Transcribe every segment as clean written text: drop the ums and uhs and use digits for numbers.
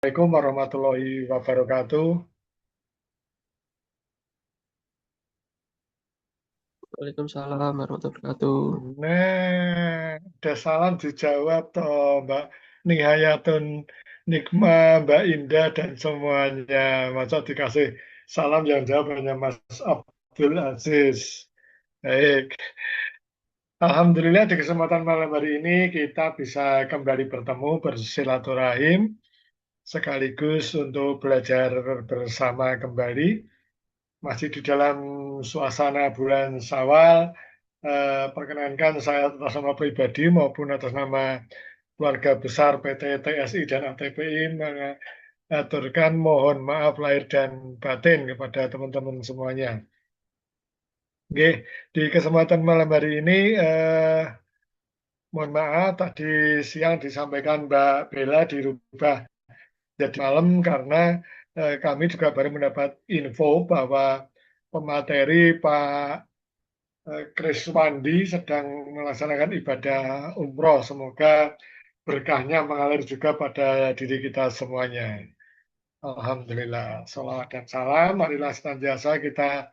Assalamualaikum warahmatullahi wabarakatuh. Waalaikumsalam warahmatullahi wabarakatuh. Ada salam dijawab toh Mbak Nihayatun Nikma, Mbak Indah dan semuanya. Masa dikasih salam yang jawab hanya Mas Abdul Aziz. Baik, Alhamdulillah di kesempatan malam hari ini kita bisa kembali bertemu bersilaturahim sekaligus untuk belajar bersama kembali. Masih di dalam suasana bulan Syawal. Perkenankan saya atas nama pribadi maupun atas nama keluarga besar PT TSI dan ATPI mengaturkan mohon maaf lahir dan batin kepada teman-teman semuanya. Oke, di kesempatan malam hari ini mohon maaf tadi siang disampaikan Mbak Bella dirubah jadi malam karena kami juga baru mendapat info bahwa pemateri Pak Kriswandi sedang melaksanakan ibadah umroh. Semoga berkahnya mengalir juga pada diri kita semuanya. Alhamdulillah. Salawat dan salam. Marilah senantiasa kita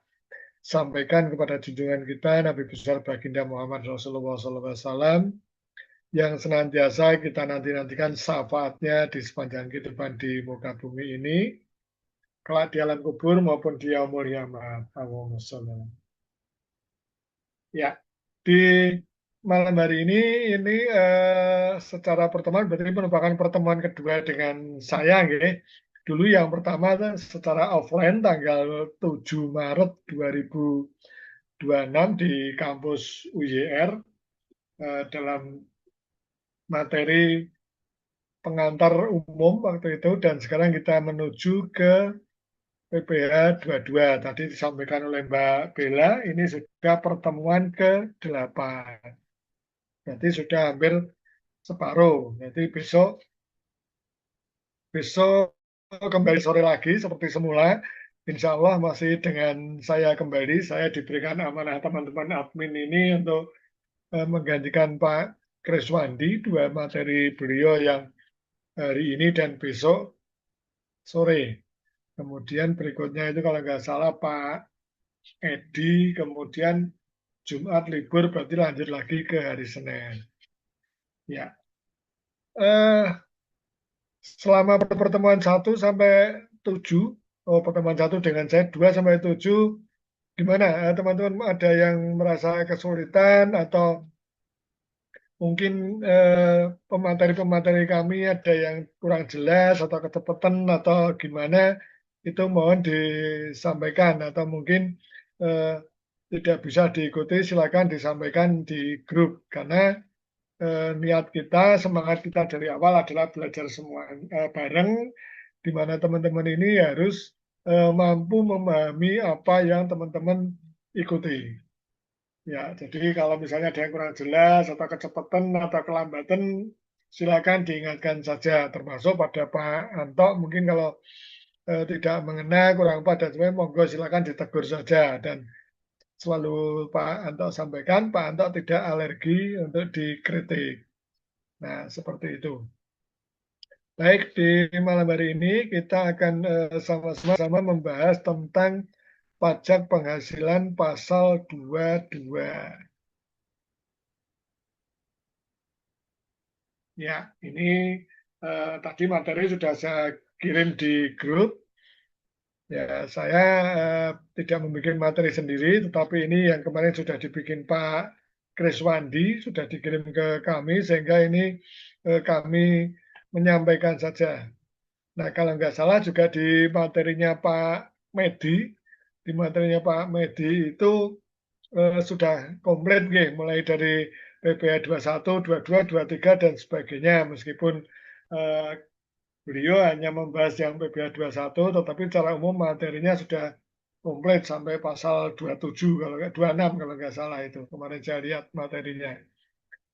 sampaikan kepada junjungan kita Nabi besar Baginda Muhammad Rasulullah SAW yang senantiasa kita nanti-nantikan syafaatnya di sepanjang kehidupan di muka bumi ini, kelak di alam kubur maupun di yaumul kiamat. Allahumma sholli. Ya, di malam hari ini secara pertemuan berarti merupakan pertemuan kedua dengan saya, nggih. Dulu yang pertama secara offline tanggal 7 Maret 2026 di kampus UYR dalam materi pengantar umum waktu itu, dan sekarang kita menuju ke PPH 22. Tadi disampaikan oleh Mbak Bella, ini sudah pertemuan ke-8. Berarti sudah hampir separuh. Jadi besok besok kembali sore lagi seperti semula. Insya Allah masih dengan saya kembali. Saya diberikan amanah teman-teman admin ini untuk menggantikan Pak Kriswandi, dua materi beliau yang hari ini dan besok sore. Kemudian berikutnya itu kalau nggak salah Pak Edi, kemudian Jumat libur berarti lanjut lagi ke hari Senin. Ya, selama pertemuan 1 sampai 7, oh pertemuan 1 dengan saya 2 sampai 7, gimana teman-teman, ada yang merasa kesulitan atau mungkin pemateri-pemateri kami ada yang kurang jelas atau kecepatan atau gimana, itu mohon disampaikan, atau mungkin eh, tidak bisa diikuti silakan disampaikan di grup, karena niat kita, semangat kita dari awal adalah belajar semua bareng, di mana teman-teman ini harus mampu memahami apa yang teman-teman ikuti. Ya, jadi kalau misalnya ada yang kurang jelas atau kecepatan atau kelambatan, silakan diingatkan saja, termasuk pada Pak Anto. Mungkin kalau tidak mengena, kurang apa dan sebagainya, monggo silakan ditegur saja, dan selalu Pak Anto sampaikan, Pak Anto tidak alergi untuk dikritik. Nah, seperti itu. Baik, di malam hari ini kita akan sama-sama membahas tentang pajak penghasilan pasal 22. Ya, ini tadi materi sudah saya kirim di grup. Ya, saya tidak membuat materi sendiri, tetapi ini yang kemarin sudah dibikin Pak Kriswandi, sudah dikirim ke kami, sehingga ini kami menyampaikan saja. Nah, kalau nggak salah juga di materinya Pak Medi, di materinya Pak Medi itu sudah komplit, nggih, mulai dari PPh 21, 22, 23 dan sebagainya. Meskipun eh, beliau hanya membahas yang PPh 21, tetapi secara umum materinya sudah komplit sampai pasal 27 kalau nggak 26 kalau nggak salah itu. Kemarin saya lihat materinya.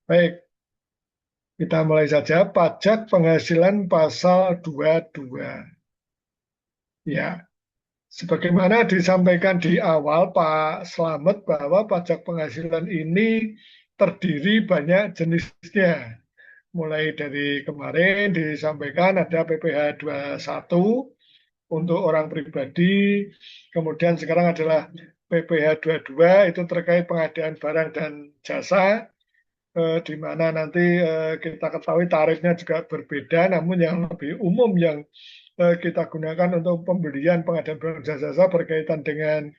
Baik, kita mulai saja pajak penghasilan pasal 22. Ya, sebagaimana disampaikan di awal Pak Slamet bahwa pajak penghasilan ini terdiri banyak jenisnya. mulai dari kemarin disampaikan ada PPh 21 untuk orang pribadi, kemudian sekarang adalah PPh 22 itu terkait pengadaan barang dan jasa, di mana nanti kita ketahui tarifnya juga berbeda, namun yang lebih umum yang kita gunakan untuk pembelian pengadaan barang dan jasa berkaitan dengan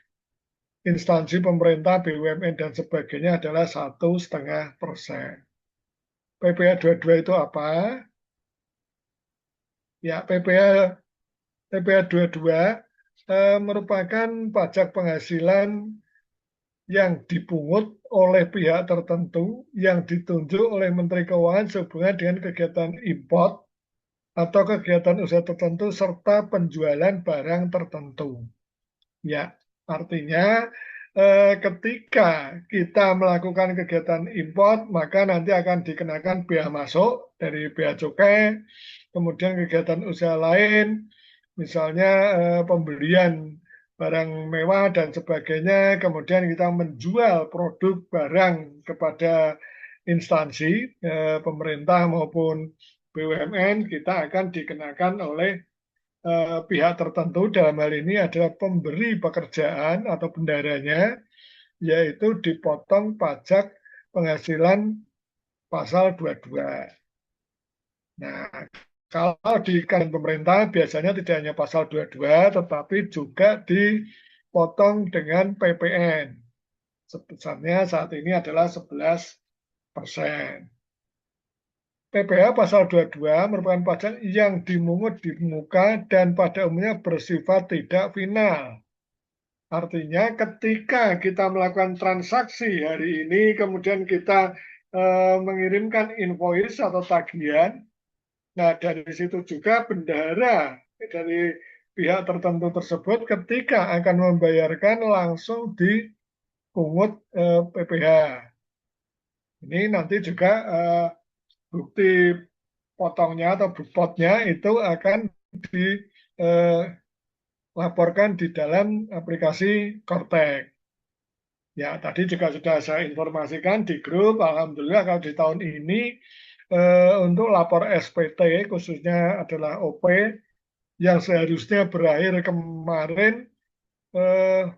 instansi pemerintah, BUMN dan sebagainya adalah 1,5%. PPh 22 itu apa? Ya, PPh 22 merupakan pajak penghasilan yang dipungut oleh pihak tertentu yang ditunjuk oleh Menteri Keuangan sehubungan dengan kegiatan import atau kegiatan usaha tertentu serta penjualan barang tertentu. Ya, artinya ketika kita melakukan kegiatan import, maka nanti akan dikenakan bea masuk dari bea cukai, kemudian kegiatan usaha lain, misalnya pembelian barang mewah dan sebagainya, kemudian kita menjual produk barang kepada instansi pemerintah maupun BUMN, kita akan dikenakan oleh pihak tertentu, dalam hal ini adalah pemberi pekerjaan atau bendaranya, yaitu dipotong pajak penghasilan pasal 22. Nah, kalau di kalangan pemerintah biasanya tidak hanya pasal 22, tetapi juga dipotong dengan PPN. Sebesarnya saat ini adalah 11%. PPh pasal 22 merupakan pajak yang dimungut di muka dan pada umumnya bersifat tidak final. Artinya ketika kita melakukan transaksi hari ini, kemudian kita mengirimkan invoice atau tagihan, nah dari situ juga bendahara dari pihak tertentu tersebut ketika akan membayarkan langsung dipungut PPh. Ini nanti juga bukti potongnya atau bupotnya itu akan dilaporkan di dalam aplikasi Kortek. Ya, tadi juga sudah saya informasikan di grup, Alhamdulillah kalau di tahun ini untuk lapor SPT khususnya adalah OP yang seharusnya berakhir kemarin eh,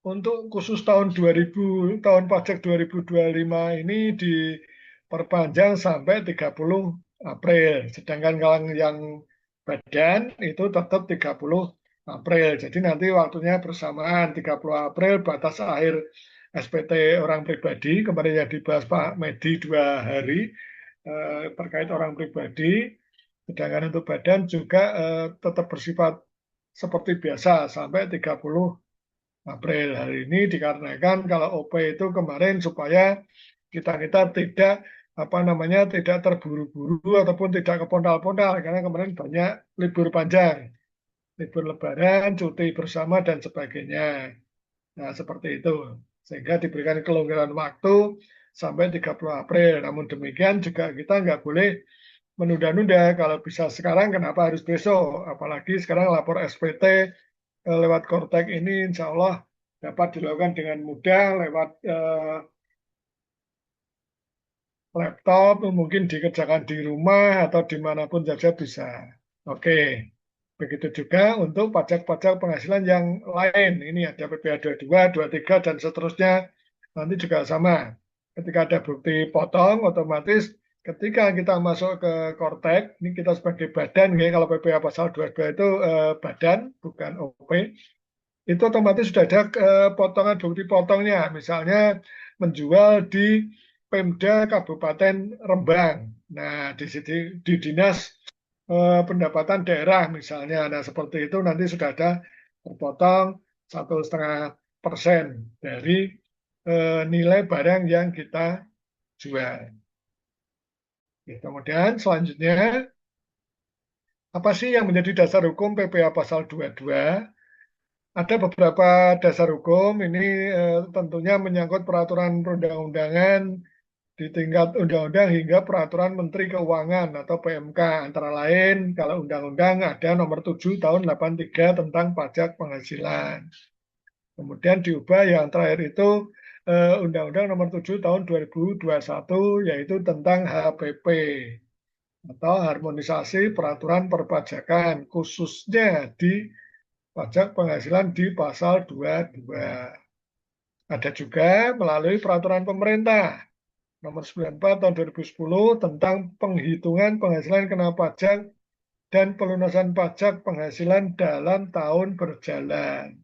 untuk khusus tahun 2000, tahun pajak 2025 ini diperpanjang sampai 30 April. Sedangkan kalau yang badan itu tetap 30 April. Jadi nanti waktunya bersamaan 30 April batas akhir SPT orang pribadi. Kemarin yang dibahas Pak Medi 2 hari terkait orang pribadi. Sedangkan untuk badan juga tetap bersifat seperti biasa sampai 30 April. Hari ini dikarenakan kalau OP itu kemarin supaya kita tidak tidak terburu-buru ataupun tidak kepondal-pondal karena kemarin banyak libur panjang, libur lebaran, cuti bersama dan sebagainya. Nah, seperti itu. Sehingga diberikan kelonggaran waktu sampai 30 April. Namun demikian juga kita nggak boleh menunda-nunda. Kalau bisa sekarang kenapa harus besok? Apalagi sekarang lapor SPT lewat Kortek ini insya Allah dapat dilakukan dengan mudah lewat laptop, mungkin dikerjakan di rumah atau dimanapun saja bisa. Oke, begitu juga untuk pajak-pajak penghasilan yang lain. Ini ada PPh 22, 23, dan seterusnya. Nanti juga sama. Ketika ada bukti potong, otomatis ketika kita masuk ke Kortek, ini kita sebagai badan, ya, kalau PPh pasal 22 itu badan, bukan OP, itu otomatis sudah ada potongan bukti potongnya. Misalnya menjual di Pemda Kabupaten Rembang. Nah, di dinas pendapatan daerah misalnya. Nah, seperti itu nanti sudah ada terpotong 1,5% dari nilai barang yang kita jual. Ya, kemudian selanjutnya, apa sih yang menjadi dasar hukum PPh pasal 22? Ada beberapa dasar hukum, ini tentunya menyangkut peraturan perundang-undangan di tingkat undang-undang hingga peraturan Menteri Keuangan atau PMK. Antara lain, kalau undang-undang ada nomor 7 tahun 83 tentang pajak penghasilan. Kemudian diubah yang terakhir itu Undang-Undang Nomor 7 Tahun 2021 yaitu tentang HPP atau harmonisasi peraturan perpajakan khususnya di pajak penghasilan di pasal 22. Ada juga melalui peraturan pemerintah Nomor 94 Tahun 2010 tentang penghitungan penghasilan kena pajak dan pelunasan pajak penghasilan dalam tahun berjalan.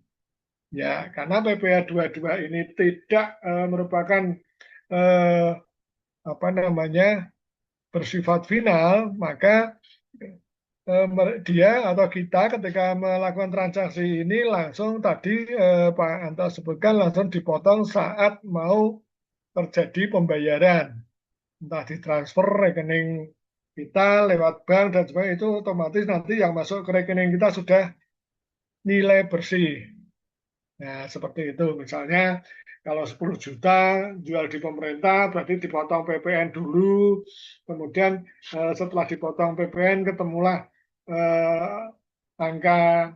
Ya, karena PPh 22 ini tidak merupakan eh, apa namanya bersifat final, maka dia atau kita ketika melakukan transaksi ini langsung tadi Pak Anto sebutkan langsung dipotong saat mau terjadi pembayaran, entah ditransfer rekening kita lewat bank dan sebagainya itu otomatis nanti yang masuk ke rekening kita sudah nilai bersih. Nah, seperti itu. Misalnya kalau 10 juta jual di pemerintah berarti dipotong PPN dulu. Kemudian setelah dipotong PPN ketemulah angka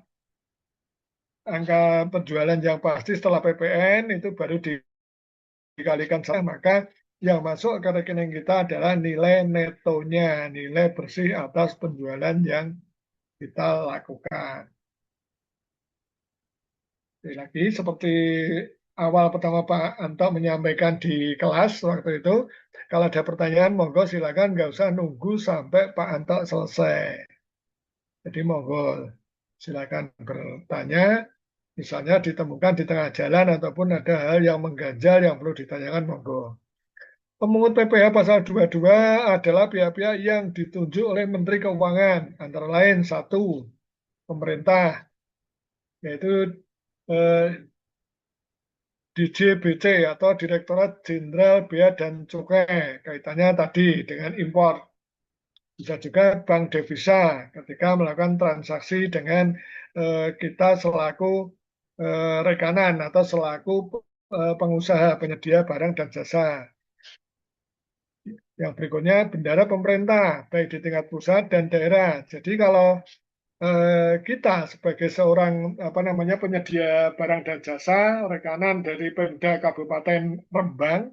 angka penjualan yang pasti setelah PPN itu baru dikalikan saja, maka yang masuk ke rekening kita adalah nilai netonya, nilai bersih atas penjualan yang kita lakukan. Lagi seperti awal pertama Pak Anto menyampaikan di kelas waktu itu, kalau ada pertanyaan monggo silakan, nggak usah nunggu sampai Pak Anto selesai. Jadi monggo silakan bertanya, misalnya ditemukan di tengah jalan ataupun ada hal yang mengganjal yang perlu ditanyakan monggo. Pemungut PPh pasal 22 adalah pihak-pihak yang ditunjuk oleh Menteri Keuangan, antara lain satu, pemerintah, yaitu eh, DJBC atau Direktorat Jenderal Bea dan Cukai, kaitannya tadi dengan impor. Bisa juga bank devisa ketika melakukan transaksi dengan kita selaku rekanan atau selaku pengusaha penyedia barang dan jasa. Yang berikutnya bendara pemerintah, baik di tingkat pusat dan daerah. Jadi kalau kita sebagai seorang penyedia barang dan jasa, rekanan dari Pemda Kabupaten Rembang,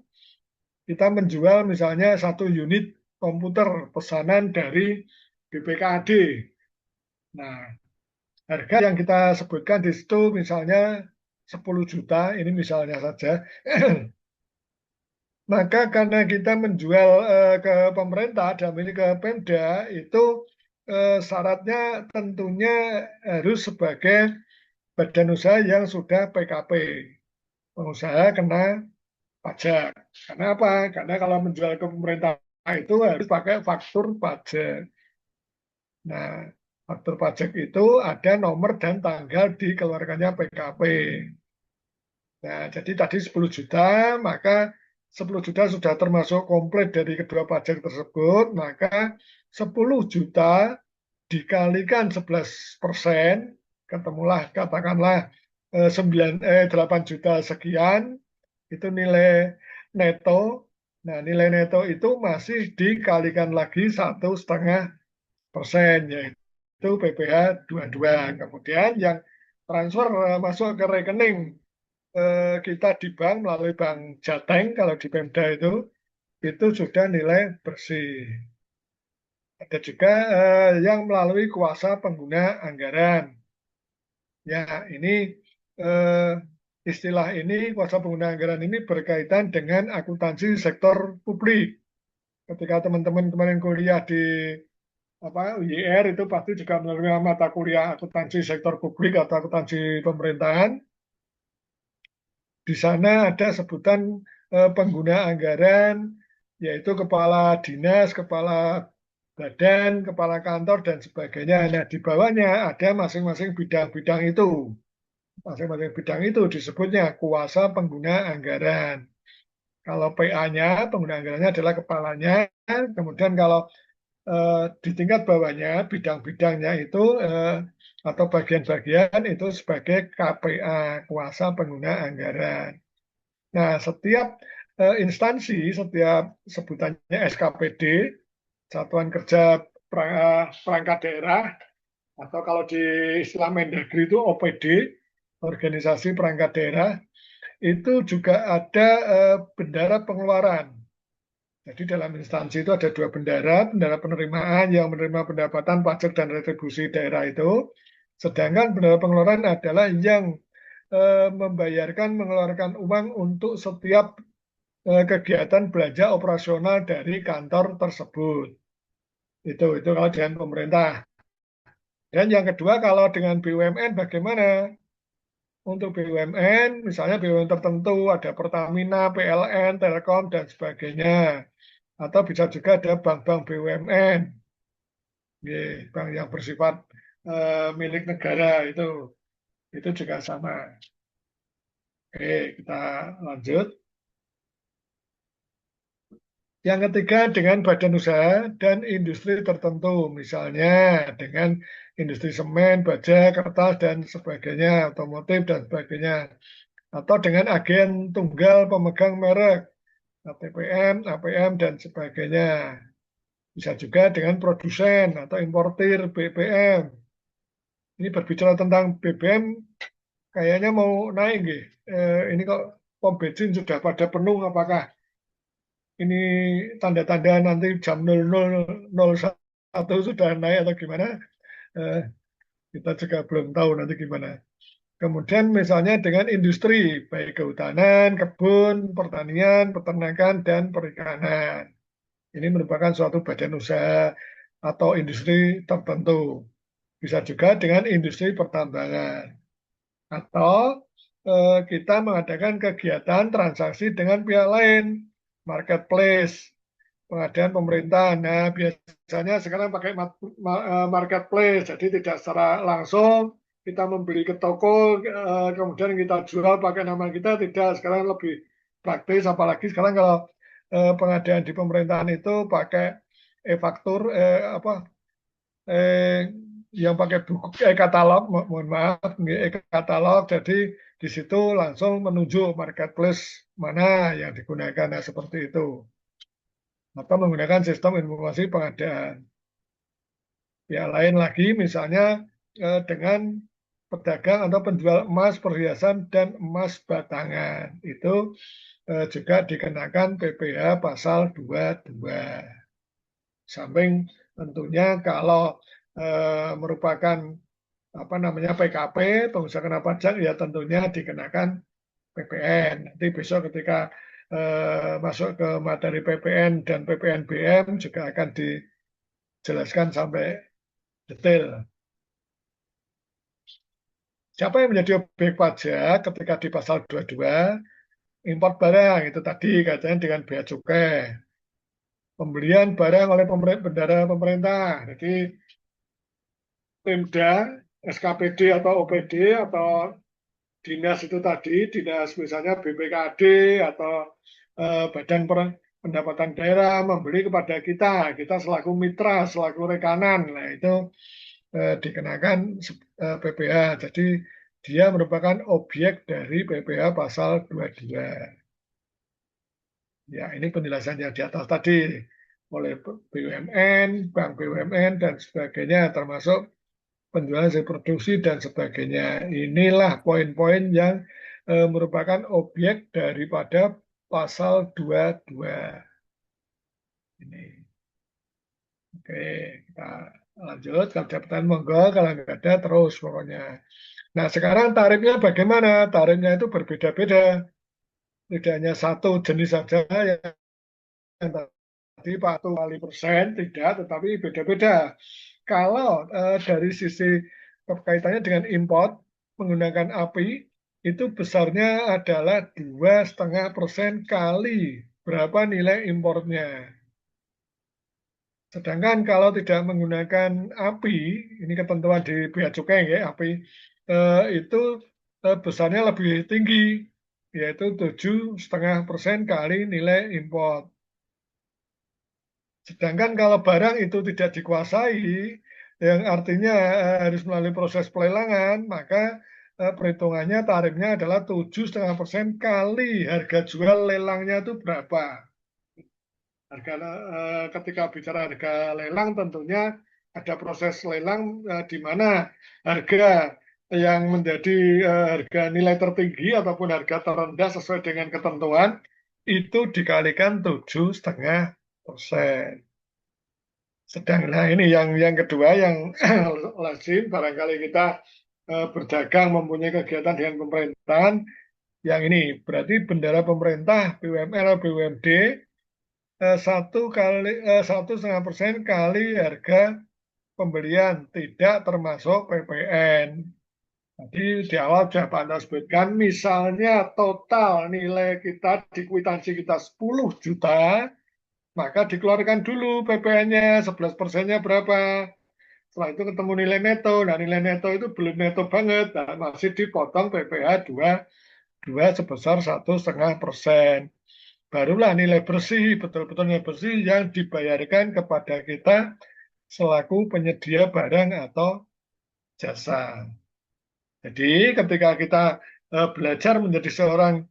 kita menjual misalnya satu unit komputer pesanan dari BPKAD. Nah, harga yang kita sebutkan di situ misalnya 10 juta, ini misalnya saja. Maka karena kita menjual ke pemerintah dan ini ke Pemda itu syaratnya tentunya harus sebagai badan usaha yang sudah PKP. Pengusaha kena pajak. Karena apa? Karena kalau menjual ke pemerintah itu harus pakai faktur pajak. Nah, faktur pajak itu ada nomor dan tanggal dikeluarkannya PKP. Nah, jadi tadi 10 juta, maka 10 juta sudah termasuk komplit dari kedua pajak tersebut, maka 10 juta dikalikan 11%, ketemulah katakanlah 8 juta sekian, itu nilai neto. Nah, nilai neto itu masih dikalikan lagi 1,5%, yaitu PPh 22. Kemudian yang transfer masuk ke rekening kita di bank melalui bank Jateng kalau di Pemda itu sudah nilai bersih. Ada juga yang melalui kuasa pengguna anggaran. Ya, ini eh, istilah ini kuasa pengguna anggaran ini berkaitan dengan akuntansi sektor publik. Ketika teman-teman kemarin kuliah di UIR itu pasti juga menerima mata kuliah akuntansi sektor publik atau akuntansi pemerintahan. Di sana ada sebutan pengguna anggaran, yaitu kepala dinas, kepala badan, kepala kantor, dan sebagainya. Nah, di bawahnya ada masing-masing bidang-bidang itu. Masing-masing bidang itu disebutnya kuasa pengguna anggaran. Kalau PA-nya, pengguna anggarannya adalah kepalanya. Kemudian kalau di tingkat bawahnya, bidang-bidangnya itu atau bagian-bagian itu sebagai KPA, kuasa pengguna anggaran. Nah, setiap instansi, setiap sebutannya SKPD, Satuan Kerja Perangkat Daerah, atau kalau di istilah Mendagri itu OPD, Organisasi Perangkat Daerah, itu juga ada bendara pengeluaran. Jadi dalam instansi itu ada dua bendara, bendara penerimaan yang menerima pendapatan pajak dan retribusi daerah itu, sedangkan bendara pengeluaran adalah yang mengeluarkan uang untuk setiap kegiatan belanja operasional dari kantor tersebut. Itu kalau dengan pemerintah. Dan yang kedua kalau dengan BUMN bagaimana? Untuk BUMN, misalnya BUMN tertentu ada Pertamina, PLN, Telkom dan sebagainya. Atau bisa juga ada bank-bank BUMN, bank yang bersifat milik negara itu juga sama. Oke, kita lanjut. Yang ketiga dengan badan usaha dan industri tertentu, misalnya dengan industri semen, baja, kertas, dan sebagainya, otomotif, dan sebagainya. Atau dengan agen tunggal pemegang merek, ATPM, APM, dan sebagainya. Bisa juga dengan produsen atau importir BBM. Ini berbicara tentang BBM, kayaknya mau naik, nggih. Ini kok pom bensin sudah pada penuh, apakah ini tanda-tanda nanti jam 00.01 sudah naik atau gimana? Eh, kita juga belum tahu nanti gimana. Kemudian misalnya dengan industri, baik kehutanan, kebun, pertanian, peternakan, dan perikanan. Ini merupakan suatu badan usaha atau industri tertentu. Bisa juga dengan industri pertambangan. Atau kita mengadakan kegiatan transaksi dengan pihak lain, marketplace, pengadaan pemerintah. Nah, biasanya sekarang pakai marketplace, jadi tidak secara langsung kita membeli ke toko, kemudian kita jual pakai nama kita, tidak. Sekarang lebih praktis, apalagi sekarang kalau pengadaan di pemerintahan itu pakai e-faktur, apa, yang pakai buku e-katalog, mohon maaf, e-katalog, jadi di situ langsung menunjuk marketplace mana yang digunakan, nah, seperti itu. Atau menggunakan sistem informasi pengadaan. Yang lain lagi misalnya dengan pedagang atau penjual emas, perhiasan, dan emas batangan. Itu juga dikenakan PPh pasal 22. Samping tentunya kalau merupakan apa namanya PKP, pengusaha kena pajak, ya tentunya dikenakan PPN. Nanti besok ketika masuk ke materi PPN dan PPNBM juga akan dijelaskan sampai detail. Siapa yang menjadi objek pajak ketika di pasal 22? Import barang, itu tadi katanya dengan bea cukai. Pembelian barang oleh bendara pemerintah. Jadi Pemda, SKPD atau OPD atau dinas itu tadi, dinas misalnya BPKD atau Badan Pendapatan Daerah membeli kepada kita selaku mitra, selaku rekanan, nah itu dikenakan PPh. Jadi dia merupakan objek dari PPh pasal 22. Ya, ini penjelasan yang di atas tadi oleh BUMN, Bank BUMN, dan sebagainya, termasuk penjualan hasil produksi dan sebagainya. Inilah poin-poin yang merupakan objek daripada pasal 22. Ini. Oke, kita lanjut. Kalau ada pertanyaan monggo, kalau nggak ada terus pokoknya. Nah, sekarang tarifnya bagaimana? Tarifnya itu berbeda-beda. Tidak hanya satu jenis saja yang tadi Pak kali persen, tidak, tetapi beda-beda. Kalau dari sisi kaitannya dengan import menggunakan API, itu besarnya adalah 2,5% kali berapa nilai importnya. Sedangkan kalau tidak menggunakan API, ini ketentuan di Bea Cukai ya, API, itu besarnya lebih tinggi, yaitu 7,5% kali nilai import. Sedangkan kalau barang itu tidak dikuasai, yang artinya harus melalui proses pelelangan, maka perhitungannya tarifnya adalah 7,5% kali harga jual lelangnya itu berapa. Harga ketika bicara harga lelang tentunya ada proses lelang di mana harga yang menjadi harga nilai tertinggi ataupun harga terendah sesuai dengan ketentuan itu dikalikan 7,5%. Sedang nah ini yang kedua yang lazim barangkali kita berdagang mempunyai kegiatan dengan pemerintahan yang ini berarti bendera pemerintah BUMN atau BUMD 1,5% kali harga pembelian tidak termasuk PPN. Jadi di awal sudah Pak Anda sebutkan misalnya total nilai kita di kwitansi kita 10 juta maka dikeluarkan dulu PPN-nya 11%-nya berapa. Setelah itu ketemu nilai neto. Nah, nilai neto itu belum neto banget. Nah, masih dipotong PPh 2 sebesar 1,5%. Barulah nilai bersih, betul-betul nilai bersih yang dibayarkan kepada kita selaku penyedia barang atau jasa. Jadi ketika kita belajar menjadi seorang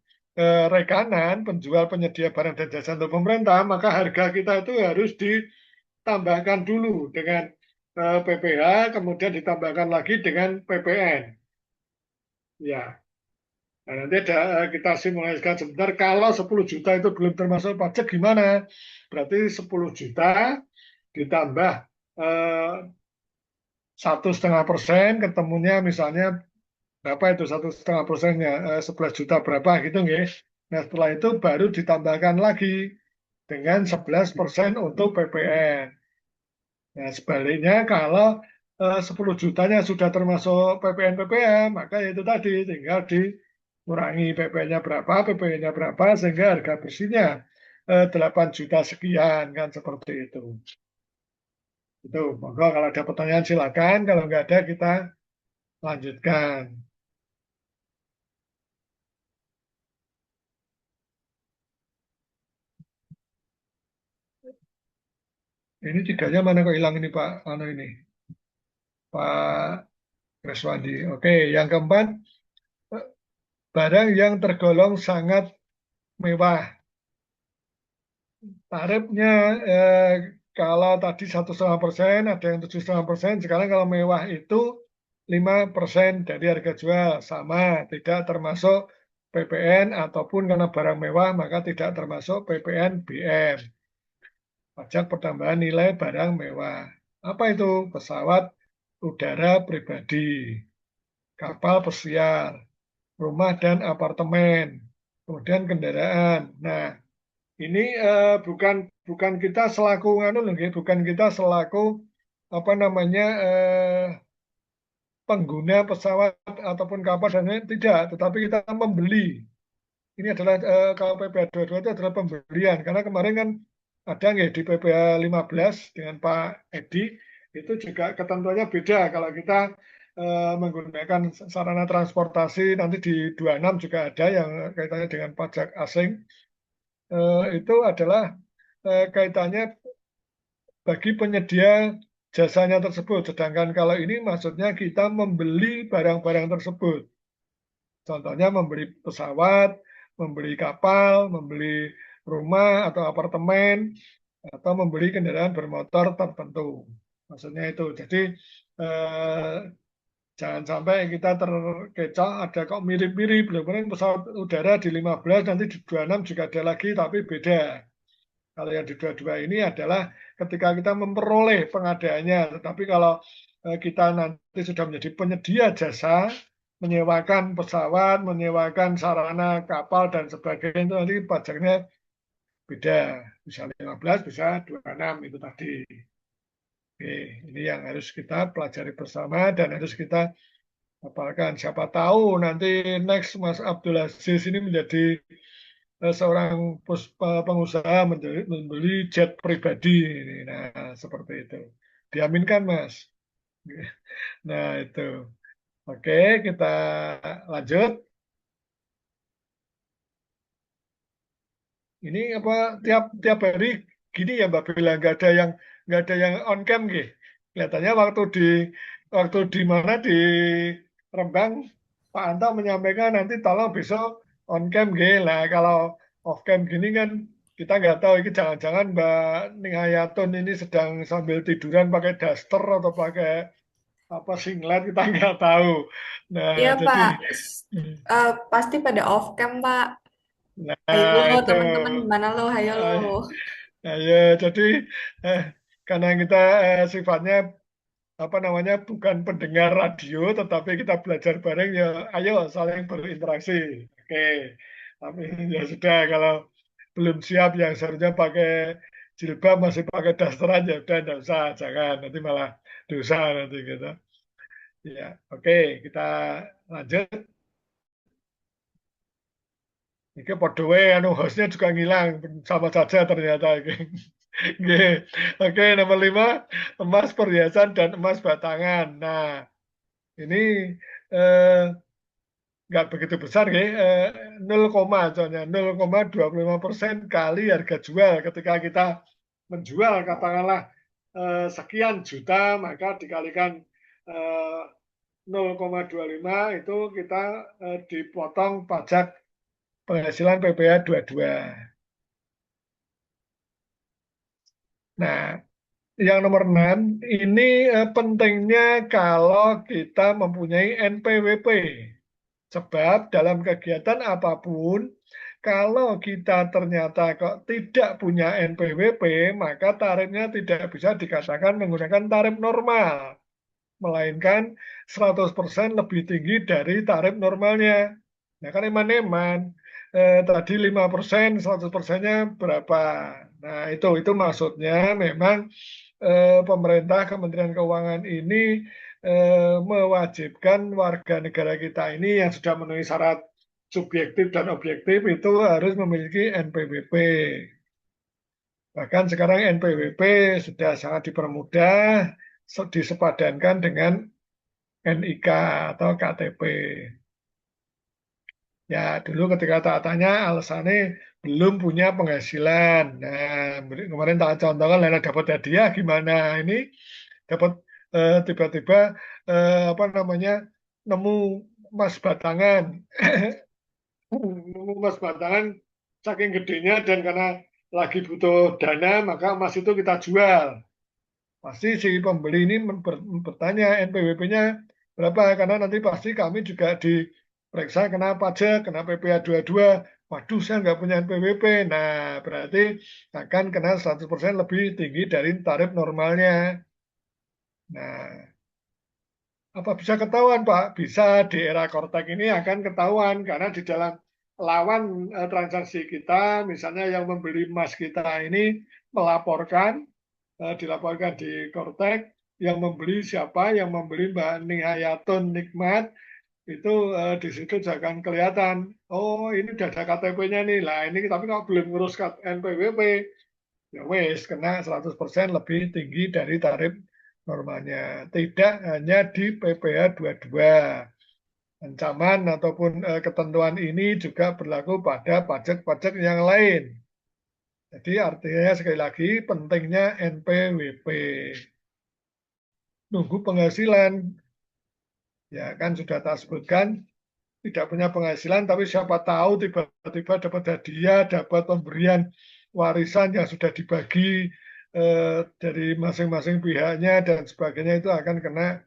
rekanan, penjual penyedia barang dan jasa untuk pemerintah, maka harga kita itu harus ditambahkan dulu dengan PPh, kemudian ditambahkan lagi dengan PPN. Ya, nah, nanti ada, kita simulasikan sebentar. Kalau 10 juta itu belum termasuk pajak gimana? Berarti 10 juta ditambah 1,5%, ketemunya misalnya berapa itu 1,5%-nya? 11 juta berapa gitu nggih. Nah setelah itu baru ditambahkan lagi dengan 11% untuk PPN. Nah sebaliknya kalau 10 jutanya sudah termasuk PPN PPH, maka itu tadi tinggal dikurangi PPN-nya berapa, PPN-nya berapa, sehingga harga bersihnya 8 juta sekian kan seperti itu. Itu, monggo kalau ada pertanyaan silakan, kalau nggak ada kita lanjutkan. Ini tiganya mana kok hilang ini Pak? Anu ini, Pak Reswandi. Oke, yang keempat, barang yang tergolong sangat mewah. Tarifnya kalau tadi 1,5%, ada yang 7,5%. Sekarang kalau mewah itu 5% dari harga jual sama, tidak termasuk PPN ataupun karena barang mewah maka tidak termasuk PPN BM. Pajak pertambahan nilai barang mewah. Apa itu? Pesawat udara pribadi, kapal pesiar, rumah dan apartemen, kemudian kendaraan. Nah, ini bukan bukan kita selaku nganu loh, nggih, bukan kita selaku apa namanya pengguna pesawat ataupun kapal dan lain tidak, tetapi kita membeli. Ini adalah kalau PPh 22 itu adalah pembelian karena kemarin kan ada nggih di PPh 15 dengan Pak Edi itu juga ketentuannya beda kalau kita menggunakan sarana transportasi nanti di 26 juga ada yang kaitannya dengan pajak asing itu adalah kaitannya bagi penyedia jasanya tersebut. Sedangkan kalau ini maksudnya kita membeli barang-barang tersebut. Contohnya membeli pesawat, membeli kapal, membeli rumah atau apartemen, atau membeli kendaraan bermotor tertentu. Maksudnya itu. Jadi eh, jangan sampai kita terkecoh ada kok mirip-mirip. Kemarin pesawat udara di 15 nanti di 26 juga ada lagi tapi beda. Kalau yang di dua-dua ini adalah ketika kita memperoleh pengadaannya. Tetapi kalau kita nanti sudah menjadi penyedia jasa, menyewakan pesawat, menyewakan sarana kapal dan sebagainya itu nanti pajaknya beda. Bisa 15, bisa 26 itu tadi. Oke, ini yang harus kita pelajari bersama dan harus kita hafalkan. Siapa tahu nanti next Mas Abdul Aziz ini menjadi seorang pengusaha membeli jet pribadi. Nah, seperti itu. Diaminkan, Mas. Nah, itu. Oke, kita lanjut. Ini apa tiap tiap hari gini ya Mbak Bella nggak ada yang on cam gitu. Kelihatannya waktu di mana di Rembang Pak Anto menyampaikan nanti tolong besok on cam gitu. Lah kalau off cam gini kan kita nggak tahu ini jangan-jangan Mbak Ning Hayatun ini sedang sambil tiduran pakai daster atau pakai apa singlet kita nggak tahu. Nah, Iya jadi Pak, pasti pada off cam Pak. Ayo nah itu teman-teman, mana lo? Ayo lo. eh, ya, jadi eh, karena kita sifatnya apa namanya bukan pendengar radio, tetapi kita belajar bareng ya, ayo saling berinteraksi. Oke, tapi ya sudah kalau belum siap yang seharusnya pakai jilbab masih pakai dasteran ya udah enggak usah, jangan nanti malah dosa nanti gitu. Ya, oke, kita lanjut. Ini podo wae anu hostnya juga ngilang, sama saja ternyata. Oke, oke, nomor 5 emas perhiasan dan emas batangan. Nah, ini eh, nggak begitu besar ya, 0, soalnya 0,25% kali harga jual. Ketika kita menjual katakanlah sekian juta, maka dikalikan eh, 0,25 itu kita dipotong pajak penghasilan PPh 22. Nah, yang nomor 6 ini pentingnya kalau kita mempunyai NPWP. Sebab dalam kegiatan apapun, kalau kita ternyata kok tidak punya NPWP, maka tarifnya tidak bisa dikatakan menggunakan tarif normal, melainkan 100% lebih tinggi dari tarif normalnya. Nah kan eman-eman, tadi 5%, 100%-nya berapa? Nah itu maksudnya memang pemerintah Kementerian Keuangan ini mewajibkan warga negara kita ini yang sudah memenuhi syarat subjektif dan objektif itu harus memiliki NPWP. Bahkan sekarang NPWP sudah sangat dipermudah disepadankan dengan NIK atau KTP. Ya, dulu ketika tak tanya alasannya belum punya penghasilan. Nah, kemarin tak contohkan Lena dapat hadiah gimana ini dapat tiba-tiba apa namanya nemu emas batangan, nemu emas batangan saking gedenya dan karena lagi butuh dana maka emas itu kita jual. Pasti si pembeli ini bertanya NPWP-nya berapa karena nanti pasti kami juga diperiksa kena pajak, kena PPh 22. Waduh, saya nggak punya NPWP. Nah, berarti akan kena 100% lebih tinggi dari tarif normalnya. Nah, apa bisa ketahuan, Pak? Bisa di era Kortek ini akan ketahuan karena di dalam lawan transaksi kita, misalnya yang membeli emas kita ini melaporkan, dilaporkan di Kortek, yang membeli siapa, yang membeli Mbak Nihayatun Nikmat, itu di situ akan kelihatan, oh ini udah ada KTP-nya nih, lah ini tapi kalau belum ngurus NPWP, ya wes kena 100% lebih tinggi dari tarif normalnya. Tidak hanya di PPh 22. Ancaman ataupun ketentuan ini juga berlaku pada pajak-pajak yang lain. Jadi artinya sekali lagi pentingnya NPWP. Nunggu penghasilan, ya kan sudah tak sebutkan, tidak punya penghasilan tapi siapa tahu tiba-tiba dapat hadiah, dapat pemberian warisan yang sudah dibagi dari masing-masing pihaknya dan sebagainya itu akan kena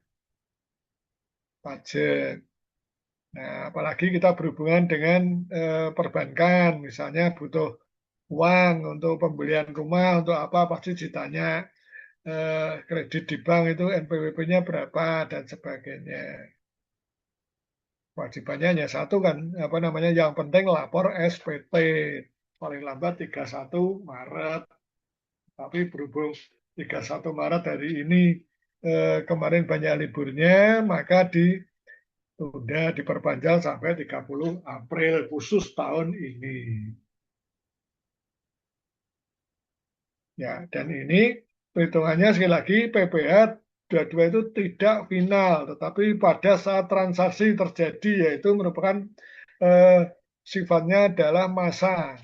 pajak. Nah, apalagi kita berhubungan dengan perbankan, misalnya butuh uang untuk pembelian rumah, untuk apa pasti ditanya kredit di bank itu NPWP-nya berapa dan sebagainya. Wajibannya hanya satu kan, apa namanya, yang penting lapor SPT paling lambat 31 Maret. Tapi berhubung 31 Maret hari ini kemarin banyak liburnya, maka ditunda diperpanjang sampai 30 April khusus tahun ini. Ya, dan ini perhitungannya sekali lagi PPh 22 itu tidak final, tetapi pada saat transaksi terjadi yaitu merupakan eh, sifatnya adalah masa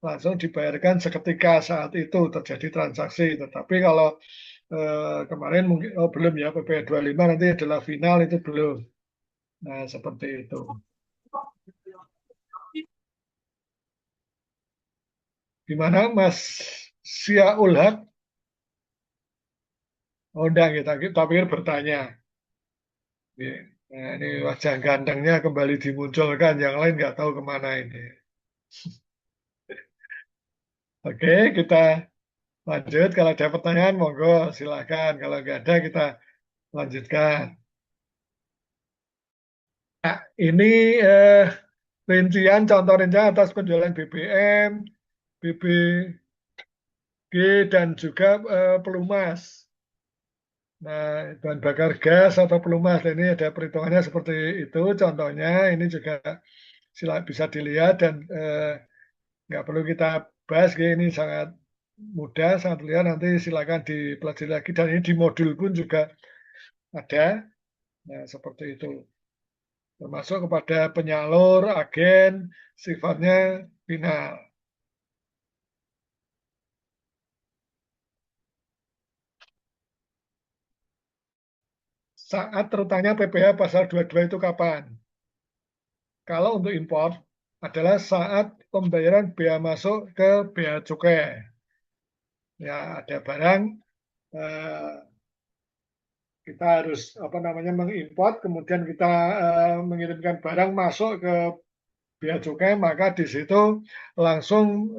langsung dibayarkan seketika saat itu terjadi transaksi. Tetapi kalau kemarin mungkin belum ya PPh 25 nanti adalah final itu belum. Nah seperti itu. Gimana Mas Siaul Haq? Oh enggak kita pikir bertanya. Ya. Nah, ini wajah gantengnya kembali dimunculkan, yang lain nggak tahu kemana ini. Oke, kita lanjut. Kalau ada pertanyaan, monggo silakan. Kalau nggak ada, kita lanjutkan. Nah, ini rincian, contoh rincian atas penjualan BBM, BBG, dan juga pelumas. Nah, bahan bakar gas atau pelumas, ini ada perhitungannya seperti itu. Contohnya ini juga bisa dilihat dan nggak perlu kita bahas, ini sangat mudah, sangat lihat. Nanti silakan dipelajari lagi dan ini di modul pun juga ada. Nah, seperti itu. Termasuk kepada penyalur, agen, sifatnya final. Saat terutangnya PPh pasal 22 itu kapan? Kalau untuk impor adalah saat pembayaran bea masuk ke bea cukai. Ya, ada barang eh, kita harus apa namanya mengimport, kemudian kita mengirimkan barang masuk ke bea cukai, maka di situ langsung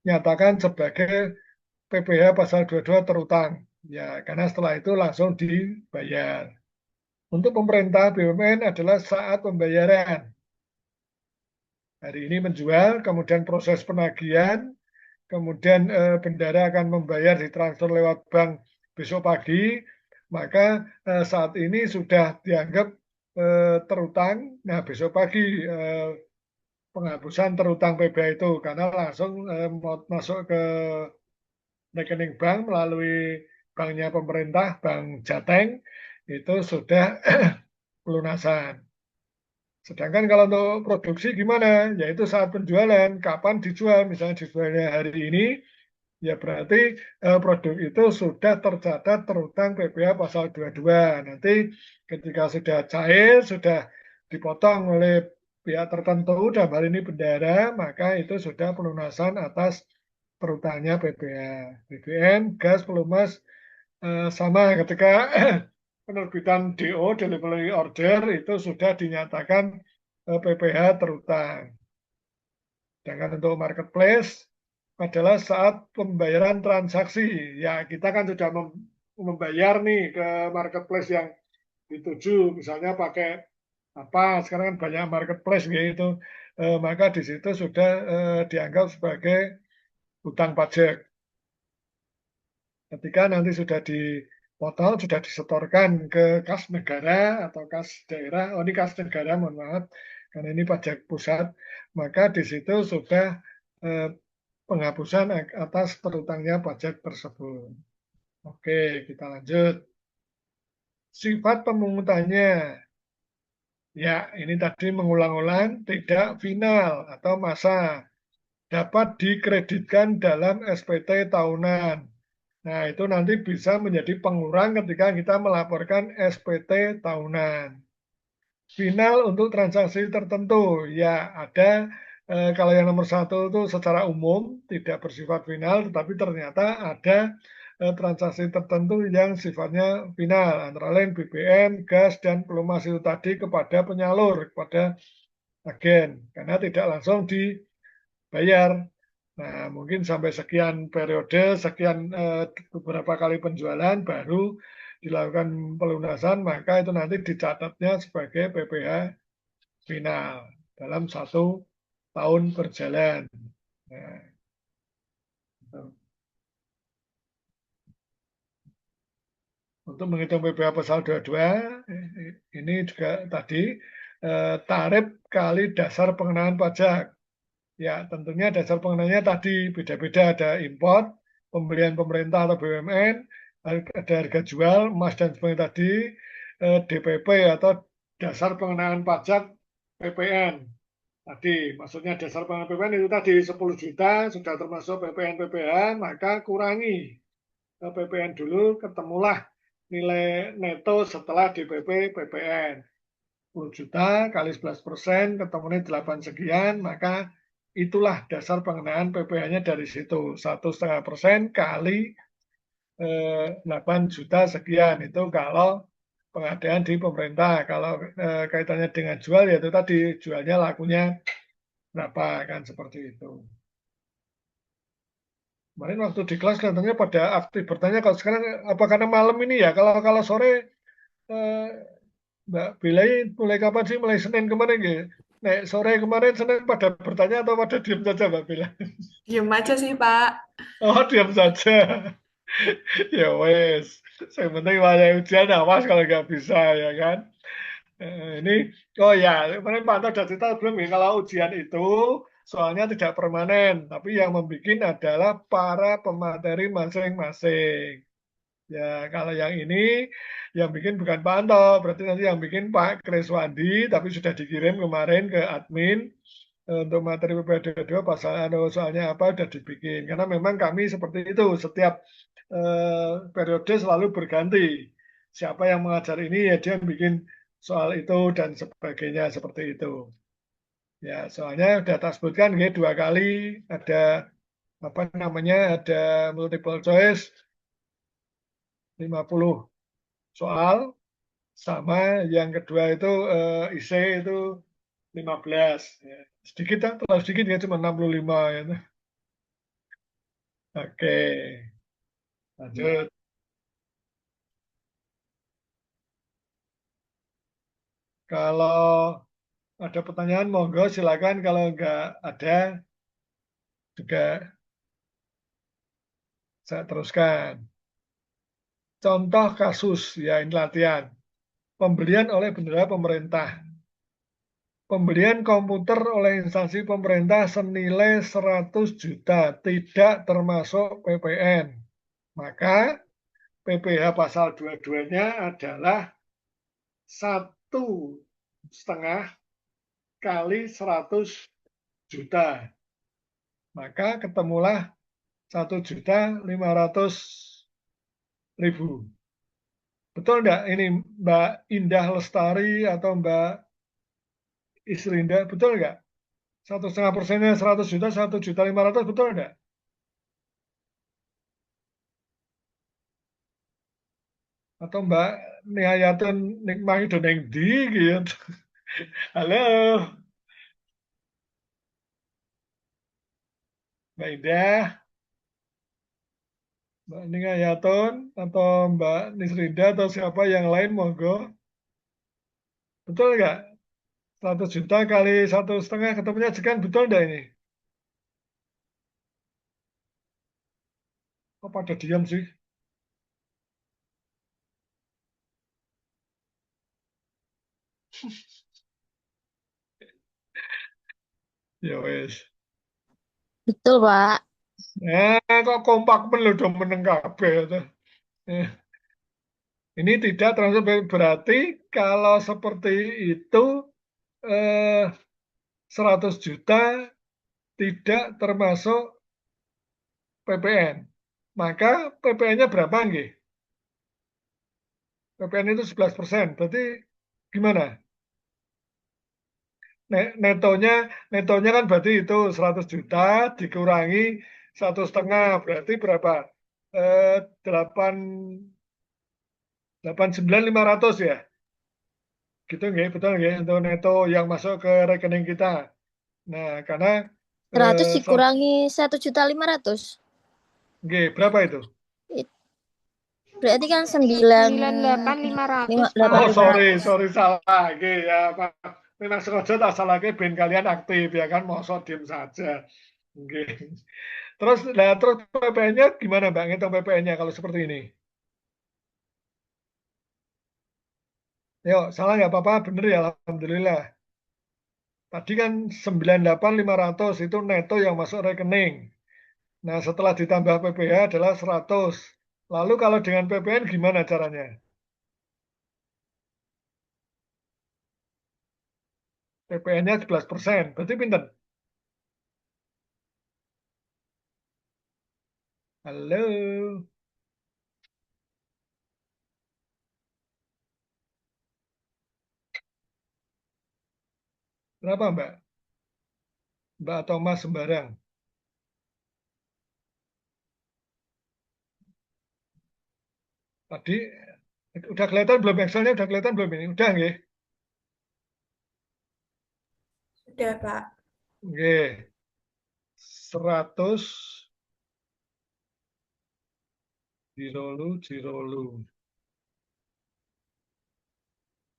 dinyatakan sebagai PPh pasal 22 terutang. Ya, karena setelah itu langsung dibayar. Untuk pemerintah BUMN adalah saat pembayaran. Hari ini menjual, kemudian proses penagihan, kemudian bendara akan membayar ditransfer lewat bank besok pagi, maka saat ini sudah dianggap terutang. Nah, besok pagi penghapusan terutang PBH itu karena langsung masuk ke rekening bank melalui banknya pemerintah, Bank Jateng, itu sudah pelunasan. Sedangkan kalau untuk produksi gimana? Yaitu saat penjualan, kapan dijual, misalnya dijualnya hari ini, ya berarti produk itu sudah tercatat terutang PPh pasal 22. Nanti ketika sudah cair, sudah dipotong oleh pihak tertentu, dalam hal ini bendara, maka itu sudah pelunasan atas terutangnya PPh. BBM, gas, pelumas, sama ketika penerbitan DO, delivery order, itu sudah dinyatakan PPh terutang. Sedangkan untuk marketplace adalah saat pembayaran transaksi. Ya, kita kan sudah membayar nih ke marketplace yang dituju, misalnya pakai apa, sekarang kan banyak marketplace gitu, maka di situ sudah dianggap sebagai hutang pajak. Ketika nanti sudah dipotong, sudah disetorkan ke kas negara atau kas daerah, oh ini kas negara, mohon maaf, karena ini pajak pusat, maka di situ sudah eh, penghapusan atas terutangnya pajak tersebut. Oke, kita lanjut. Sifat pemungutannya. Ya, ini tadi mengulang-ulang tidak final atau masa. Dapat dikreditkan dalam SPT tahunan. Nah, itu nanti bisa menjadi pengurang ketika kita melaporkan SPT tahunan. Final untuk transaksi tertentu, ya ada kalau yang nomor satu itu secara umum tidak bersifat final, tetapi ternyata ada transaksi tertentu yang sifatnya final, antara lain BBM, gas, dan pelumas itu tadi kepada penyalur, kepada agen, karena tidak langsung dibayar. Nah, mungkin sampai sekian periode, sekian beberapa kali penjualan baru dilakukan pelunasan, maka itu nanti dicatatnya sebagai PPh final dalam 1 tahun berjalan. Nah, untuk menghitung PPh pasal 22, ini juga tadi tarif kali dasar pengenaan pajak. Ya, tentunya dasar pengenanya tadi beda-beda, ada import, pembelian pemerintah atau BUMN, ada harga jual, emas dan sebagainya tadi, DPP atau dasar pengenaan pajak PPN. Tadi, maksudnya dasar pengenaan PPN itu tadi 10 juta, sudah termasuk PPN PPH, maka kurangi PPN dulu, ketemulah nilai neto setelah DPP PPN. 10 juta kali 11%, ketemunya 8 sekian, maka itulah dasar pengenaan PPh-nya dari situ. 1,5% kali 8 juta sekian. Itu kalau pengadaan di pemerintah. Kalau kaitannya dengan jual ya itu tadi jualnya lakunya berapa kan seperti itu. Kemarin waktu di kelas kelihatannya pada aktif bertanya kalau sekarang apa karena malam ini ya kalau kalau sore eh, Mbak Bila ini mulai kapan sih mulai Senin kemarin gitu. Nek sore kemarin Senin pada bertanya atau pada diam saja Mbak Bila? Diem aja sih, Pak. Oh diam saja. Ya wes. Yang penting banyak ujian awas kalau nggak bisa ya kan. Ini, oh ya, kemarin Pak Anto sudah cerita belum ya, kalau ujian itu soalnya tidak permanen, tapi yang membuat adalah para pemateri masing-masing. Ya, kalau yang ini, yang bikin bukan Pak Anto, berarti nanti yang bikin Pak Kreswandi, tapi sudah dikirim kemarin ke admin, untuk materi PPDB 2 pasal soalnya apa sudah dibikin. Karena memang kami seperti itu, setiap periode selalu berganti. Siapa yang mengajar ini ya dia bikin soal itu dan sebagainya seperti itu. Ya, soalnya sudah tak sebutkan ya, 2 kali ada apa namanya ada multiple choice 50 soal sama yang kedua itu IC itu 15. Ya. Sedikit terlalu sedikit ya cuma 65 ya. Oke, lanjut. Kalau ada pertanyaan monggo silakan kalau nggak ada juga saya teruskan. Contoh kasus ya ini latihan. Pembelian oleh bendahara pemerintah. Pembelian komputer oleh instansi pemerintah senilai 100 juta tidak termasuk PPN. Maka PPh pasal 22-nya adalah 1,5 kali 100 juta. Maka ketemulah 1.500.000. Betul enggak ini Mbak Indah Lestari atau Mbak Isrinda? Betul enggak? 1,5%-nya 100 juta, 1.500.000 betul enggak? Atau Mbak Nihayatun Nikmahi Doneng di gitu. Halo, Mbak Indah, Mbak Nihayatun atau Mbak Nisrinda atau siapa yang lain monggo. Betul enggak? 100 juta kali 1,5 ketemunya sekian betul enggak ini? Kok pada diam sih? Ya wes. Betul, Pak. Kok kompak men lho do meneng kabeh tuh. Eh, ini tidak transfer berarti kalau seperti itu eh, 100 juta tidak termasuk PPN. Maka PPN-nya berapa nggih? PPN itu 11%. Berarti gimana? Netonya netonya kan berarti itu 100 juta dikurangi 1,5 berarti berapa? 8 8.9.500 ya. Gitu nggih, betul nggih untuk neto yang masuk ke rekening kita. Nah, karena 100 dikurangi 1.500.000. nggih, berapa itu? Berarti kan 98.500, Pak. Oh, sorry, 8.500. sorry salah nggih ya, Pak. Memang sengaja tak salahke ben kalian aktif ya kan, mosok diem saja. Nggih. Terus PPN-nya gimana, Mbak? Ngitung PPN-nya kalau seperti ini? Yuk, salah nggak apa-apa, bener ya, alhamdulillah. Tadi kan 98.500 itu neto yang masuk rekening. Nah, setelah ditambah PPh adalah 100. Lalu kalau dengan PPN gimana caranya? PPN-nya 11%. Berarti pinter. Halo. Berapa, Mbak? Mbak atau Mas sembarang? Tadi Udah kelihatan belum Excelnya? Udah kelihatan belum ini? Udah nggih? Sudah, Pak. Nggih. 100 Jirolu.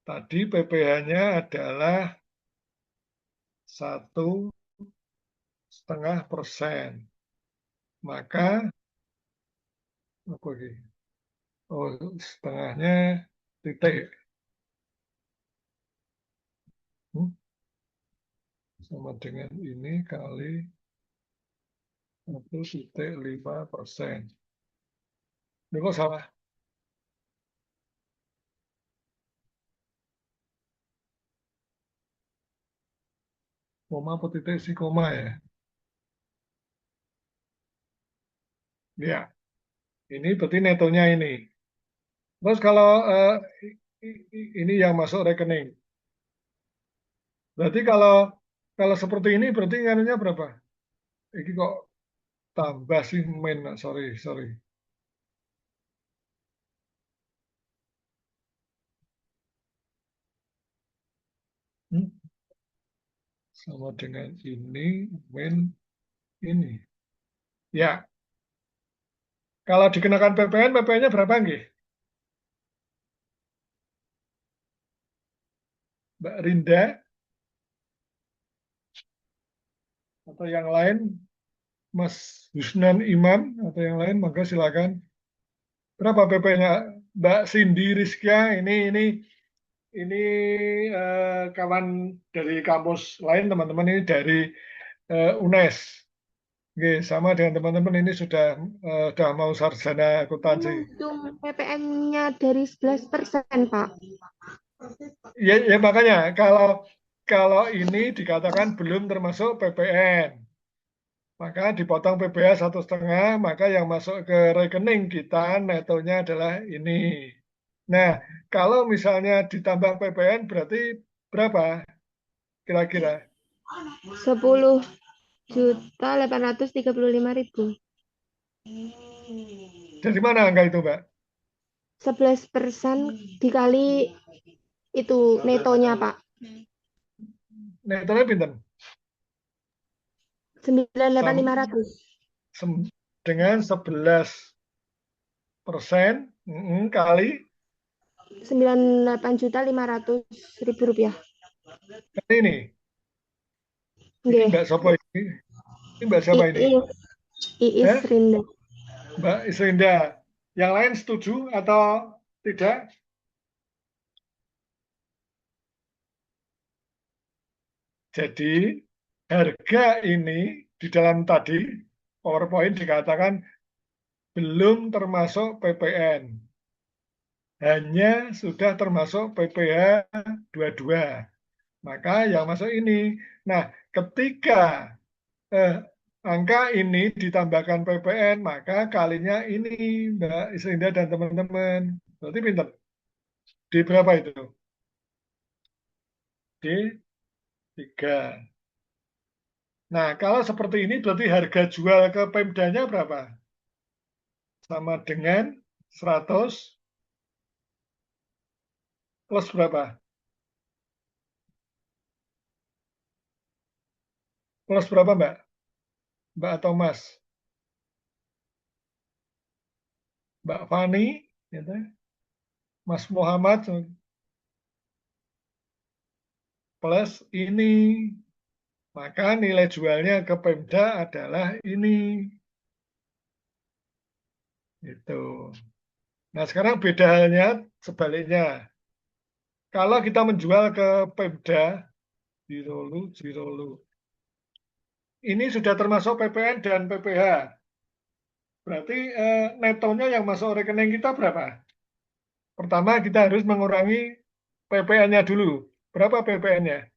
Tadi PPh-nya adalah 1,5%. Maka apa ini? Oh, setengahnya titik. Sama dengan ini kali 1,5%. Ini kok salah? Koma apa titik sih koma ya? Ya, ini berarti netonya ini. Terus kalau ini yang masuk rekening. Berarti kalau seperti ini berarti nganunya berapa? Ini kok tambah sih sorry. Sama dengan ini ini. Ya, kalau dikenakan PPN, PPN-nya berapa nggih? Mbak Rinda atau yang lain, Mas Husnan Imam atau yang lain, maka silakan. Berapa PP-nya? Mbak Cindy Rizkia, ini kawan dari kampus lain, teman-teman ini dari UNES. Oke, sama dengan teman-teman ini sudah mau sarjana akuntansi. Menghitung PPN-nya dari 11%, Pak. Ya makanya kalau ini dikatakan belum termasuk PPN, maka dipotong PPh 1,5, maka yang masuk ke rekening kita netonya adalah ini. Nah, kalau misalnya ditambah PPN berarti berapa kira-kira? 10.835.000. Dari mana angka itu, Mbak? 11% dikali itu netonya, Pak. Netonya pinten? 9.800. Dengan 11% kali 98.500.000 rupiah. kali ini. Ini Nggih. Mbak Sopo ini? Ini Mbak siapa ini? Iis Rinda. Mbak Isrinda. Yang lain setuju atau tidak? Jadi harga ini di dalam tadi PowerPoint dikatakan belum termasuk PPN. Hanya sudah termasuk PPh 22. Maka yang masuk ini. Nah, ketika angka ini ditambahkan PPN, maka kalinya ini Mbak Isrinda dan teman-teman. Berarti pinter. Di berapa itu? Di 3. Nah, kalau seperti ini berarti harga jual ke Pemdanya berapa? Sama dengan 100 plus berapa? Plus berapa, Mbak? Mbak atau Mas? Mbak Fani, gitu. Mas Muhammad, plus ini. Maka nilai jualnya ke Pemda adalah ini. Itu. Nah, sekarang beda halnya sebaliknya. Kalau kita menjual ke Pemda, Jirolu. Ini sudah termasuk PPN dan PPh. Berarti netonya yang masuk rekening kita berapa? Pertama kita harus mengurangi PPN-nya dulu. Berapa PPN-nya?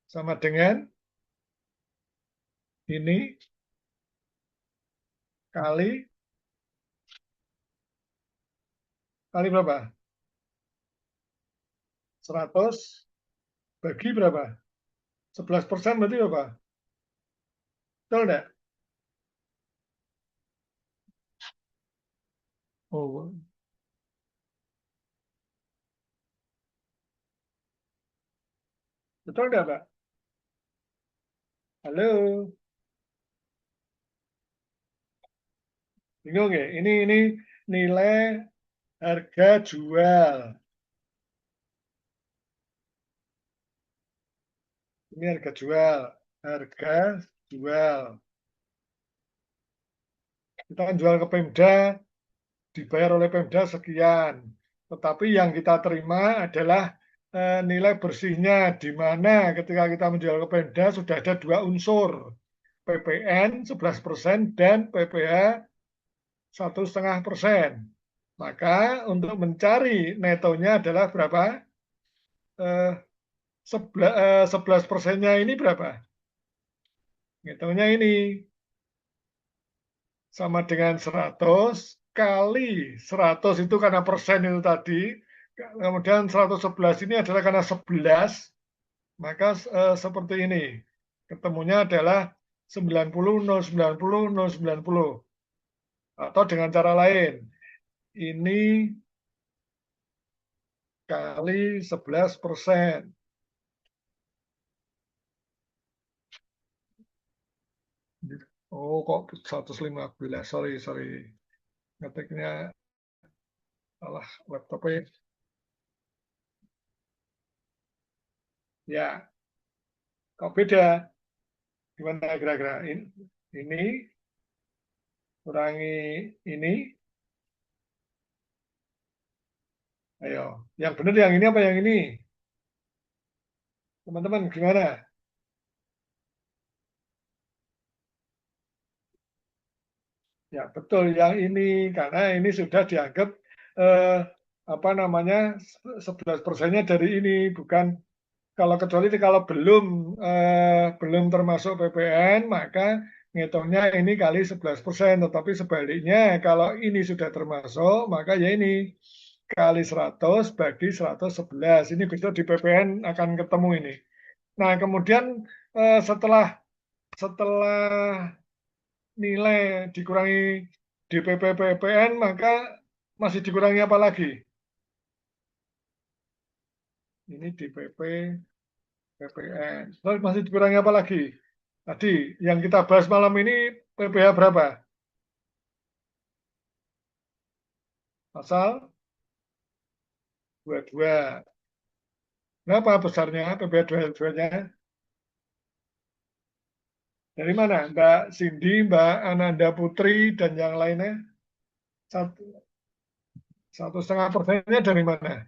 Sama dengan ini kali berapa? 100 bagi berapa? 11% berarti berapa? Betul enggak? Oh, betul nggak, Pak? Halo, bingung ya? Ini nilai harga jual. Ini harga jual. Harga jual. Kita kan jual ke Pemda, dibayar oleh Pemda sekian. Tetapi yang kita terima adalah nilai bersihnya, di mana ketika kita menjual ke Pemda sudah ada dua unsur, PPN 11% dan PPh 1,5%. Maka untuk mencari netonya adalah berapa? 11%-nya ini berapa? Netonya ini sama dengan 100 kali 100 itu karena persen itu tadi. Kemudian 111 ini adalah karena 11, maka seperti ini. Ketemunya adalah 90, 090, 090. Atau dengan cara lain, ini kali 11%. Oh, kok 115? Sorry. Ngetiknya salah laptopnya. Ya, kok beda? Gimana kira-kira? Ini kurangi ini. Ayo, yang benar yang ini apa yang ini? Teman-teman, gimana? Ya, betul yang ini. Karena ini sudah dianggap apa namanya 11%-nya dari ini. Bukan kecuali kalau belum termasuk PPN, maka ngitungnya ini kali 11%. Tetapi sebaliknya, kalau ini sudah termasuk, maka ya ini kali 100 bagi 111. Ini besok di PPN akan ketemu ini. Nah, kemudian setelah nilai dikurangi DPP PPN, maka masih dikurangi apa lagi? Ini DPP PPN. Terus masih dikurangi apa lagi? Tadi yang kita bahas malam ini PPh berapa? Pasal 22. Berapa besarnya PPh 22-nya? Dari mana? Mbak Cindy, Mbak Ananda Putri, dan yang lainnya? 1,5%-nya dari mana?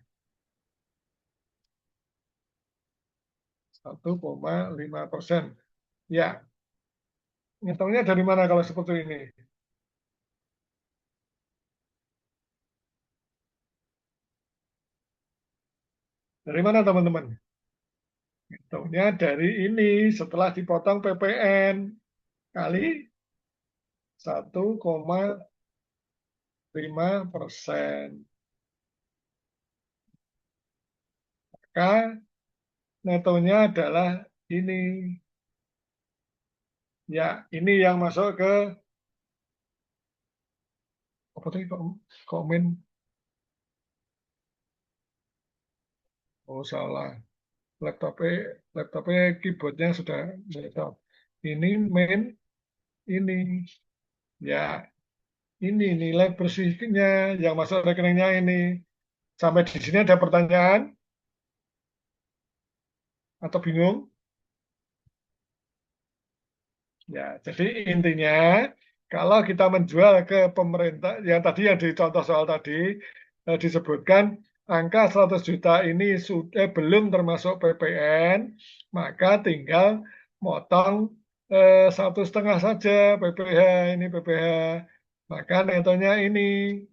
1,5%. Ya, ngitungnya dari mana kalau seperti ini? Dari mana teman-teman? Hitungnya dari ini setelah dipotong PPN kali 1,5%. Maka netonya adalah ini. Ya, ini yang masuk ke apa tadi komen? Oh, salah. Laptopnya keyboardnya sudah stop. Ini main ini. Ya, ini nilai bersihnya yang masuk rekeningnya ini. Sampai di sini ada pertanyaan atau bingung? Ya, jadi intinya kalau kita menjual ke pemerintah, yang tadi yang di contoh soal tadi disebutkan angka 100 juta ini belum termasuk PPN, maka tinggal motong 1,5 saja PPh, ini PPh, maka netonya ini.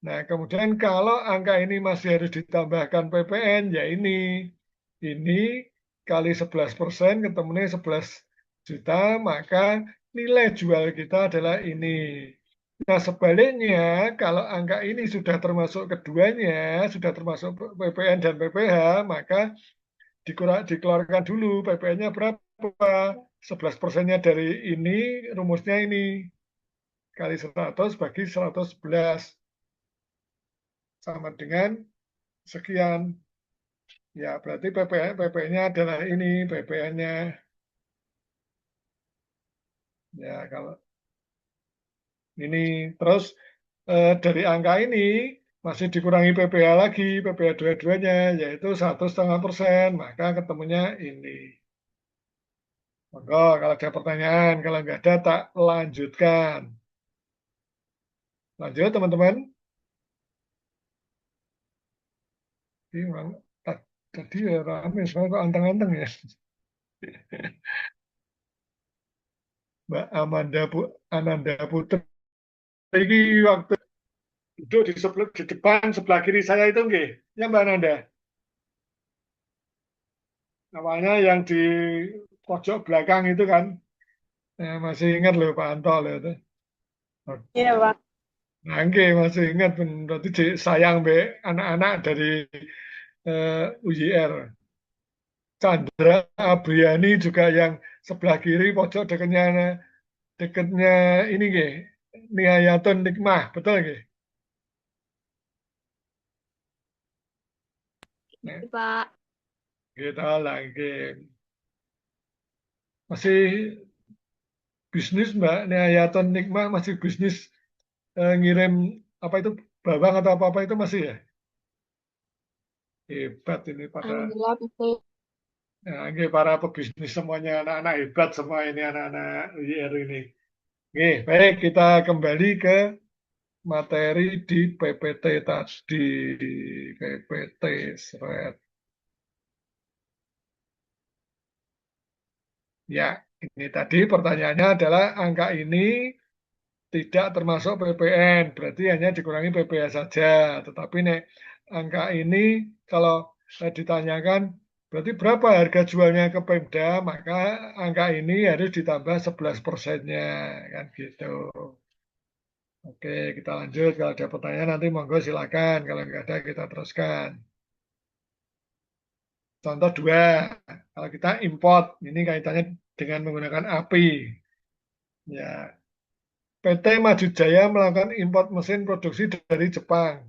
Nah, kemudian kalau angka ini masih harus ditambahkan PPN, ya ini kali 11% ketemunya 11 juta, maka nilai jual kita adalah ini. Nah, sebaliknya, kalau angka ini sudah termasuk keduanya, sudah termasuk PPN dan PPh, maka dikeluarkan dulu PPN-nya berapa? 11%-nya dari ini, rumusnya ini. Kali 100 bagi 111. sama dengan sekian. Ya, berarti PPN-nya adalah ini, PPN-nya. Ya, kalau ini terus dari angka ini masih dikurangi PPh lagi, PPh dua-duanya, yaitu 1,5%, maka ketemunya ini. Monggo, kalau ada pertanyaan, kalau nggak ada tak lanjutkan. Lanjut teman-teman. Tadi ya rame, soalnya kok anteng-anteng ya. Mbak Ananda Putri ini waktu duduk di depan sebelah kiri saya itu nggih. Ya Mbak Ananda. Awalnya yang di pojok belakang itu kan. Masih ingat loh Pak Anto loh itu. Iya, Pak. Nah, nggih, masih ingat berarti sayang be anak-anak dari UJR. Chandra Abriani juga yang sebelah kiri pojok dekatnya ini nggih. Niayatun Nikmah, betul nggih? Nah, Pak. kita lagi masih bisnis Mbak Niayatun Nikmah masih bisnis ngirim apa itu bawang atau apa-apa itu masih ya? Hebat ini pada Alhamdulillah, betul. nah, ini para pebisnis semuanya anak-anak hebat semua ini anak-anak UIR ini. Oke, baik kita kembali ke materi di PPT tadi. PPT seret. Ya, ini tadi pertanyaannya adalah angka ini tidak termasuk PPN, berarti hanya dikurangi PPh saja. Tetapi nih angka ini kalau ditanyakan berarti berapa harga jualnya ke Pemda, maka angka ini harus ditambah 11%-nya, kan gitu. Oke, kita lanjut. Kalau ada pertanyaan nanti monggo silakan. Kalau nggak ada kita teruskan. Contoh dua, kalau kita import, ini kaitannya dengan menggunakan API. Ya, PT Maju Jaya melakukan import mesin produksi dari Jepang.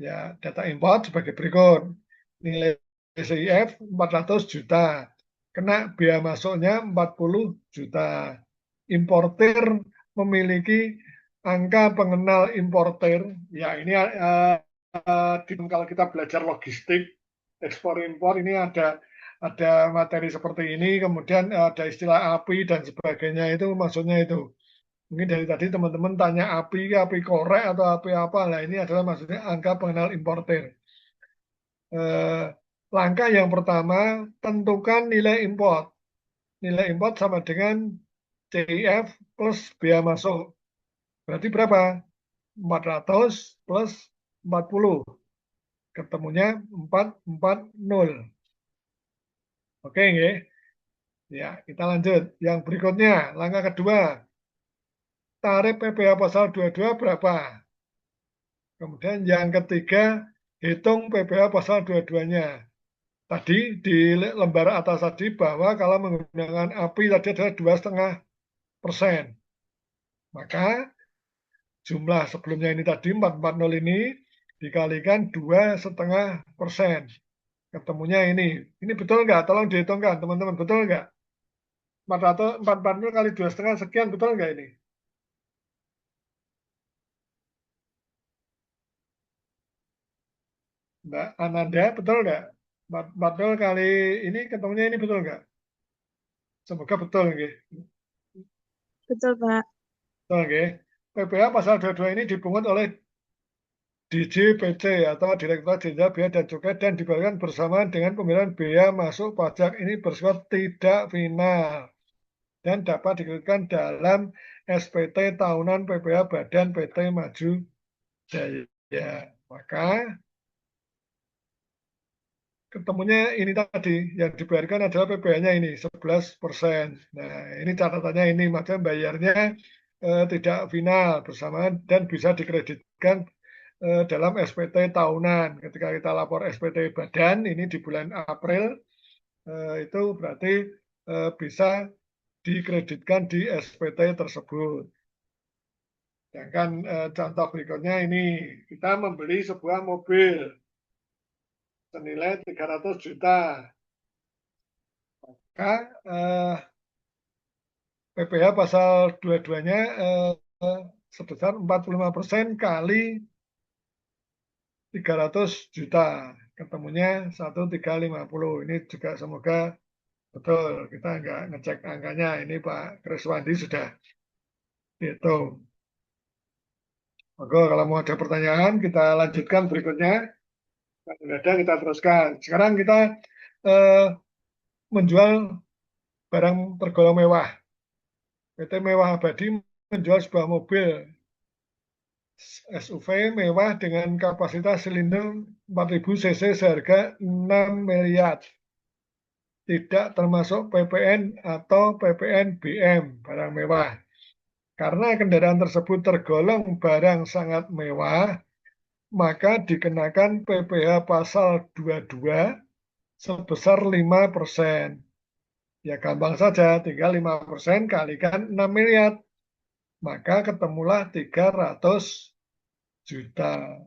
Ya, data import sebagai berikut. Nilai CIF 400 juta. Kena biaya masuknya 40 juta. Importer memiliki angka pengenal importer. Ya, ini kalau kita belajar logistik, ekspor impor ini ada materi seperti ini, kemudian ada istilah API dan sebagainya itu maksudnya itu. Mungkin dari tadi teman-teman tanya API korek atau API apa. Nah ini adalah maksudnya angka pengenal importer. Langkah yang pertama, tentukan nilai import. Nilai import sama dengan CIF plus biaya masuk. Berarti berapa? 400 plus 40. Ketemunya 440. Oke, nggih. Ya, kita lanjut. Yang berikutnya, langkah kedua. Tarif PPh pasal 22 berapa? Kemudian yang ketiga, hitung PPh pasal 22-nya. Tadi di lembar atas tadi bahwa kalau menggunakan API tadi adalah 2,5%. Maka jumlah sebelumnya ini tadi 440 ini dikalikan 2,5%. Ketemunya ini. Ini betul nggak? Tolong dihitungkan teman-teman. Betul nggak? 440 kali 2,5 sekian, betul nggak ini? Mbak Ananda, betul nggak? 440 kali ini ketemunya ini betul nggak? Semoga betul nggih. Betul, Pak. Betul nggih. PPh pasal 22 ini dipungut oleh DJPC atau Direktorat Jenderal Bea dan Cukai dan dibayarkan bersamaan dengan pembayaran bea masuk pajak ini bersifat tidak final dan dapat dikeluarkan dalam SPT tahunan PPh Badan PT Maju Jaya. Maka ketemunya ini tadi yang dibayarkan adalah PPh-nya ini 11%. Nah, ini catatannya ini maka bayarnya tidak final bersamaan dan bisa dikreditkan dalam SPT tahunan. Ketika kita lapor SPT badan ini di bulan April itu berarti bisa dikreditkan di SPT tersebut. Sedangkan contoh berikutnya ini, kita membeli sebuah mobil senilai 300 juta. Maka PPh pasal 22-nya sebesar 45% kali 300 juta. Ketemunya 1350. Ini juga semoga betul. Kita nggak ngecek angkanya. Ini Pak Kriswandi sudah hitung. Maka kalau mau ada pertanyaan, kita lanjutkan berikutnya. Kalau tidak ada, kita teruskan. Sekarang kita menjual barang tergolong mewah. PT Mewah Abadi menjual sebuah mobil SUV mewah dengan kapasitas silinder 4000 cc seharga 6 miliar. Tidak termasuk PPN atau PPN BM barang mewah. Karena kendaraan tersebut tergolong barang sangat mewah, maka dikenakan PPh pasal 22 sebesar 5%. Ya gampang saja, tinggal 5% kalikan 6 miliar. Maka ketemulah 300 juta.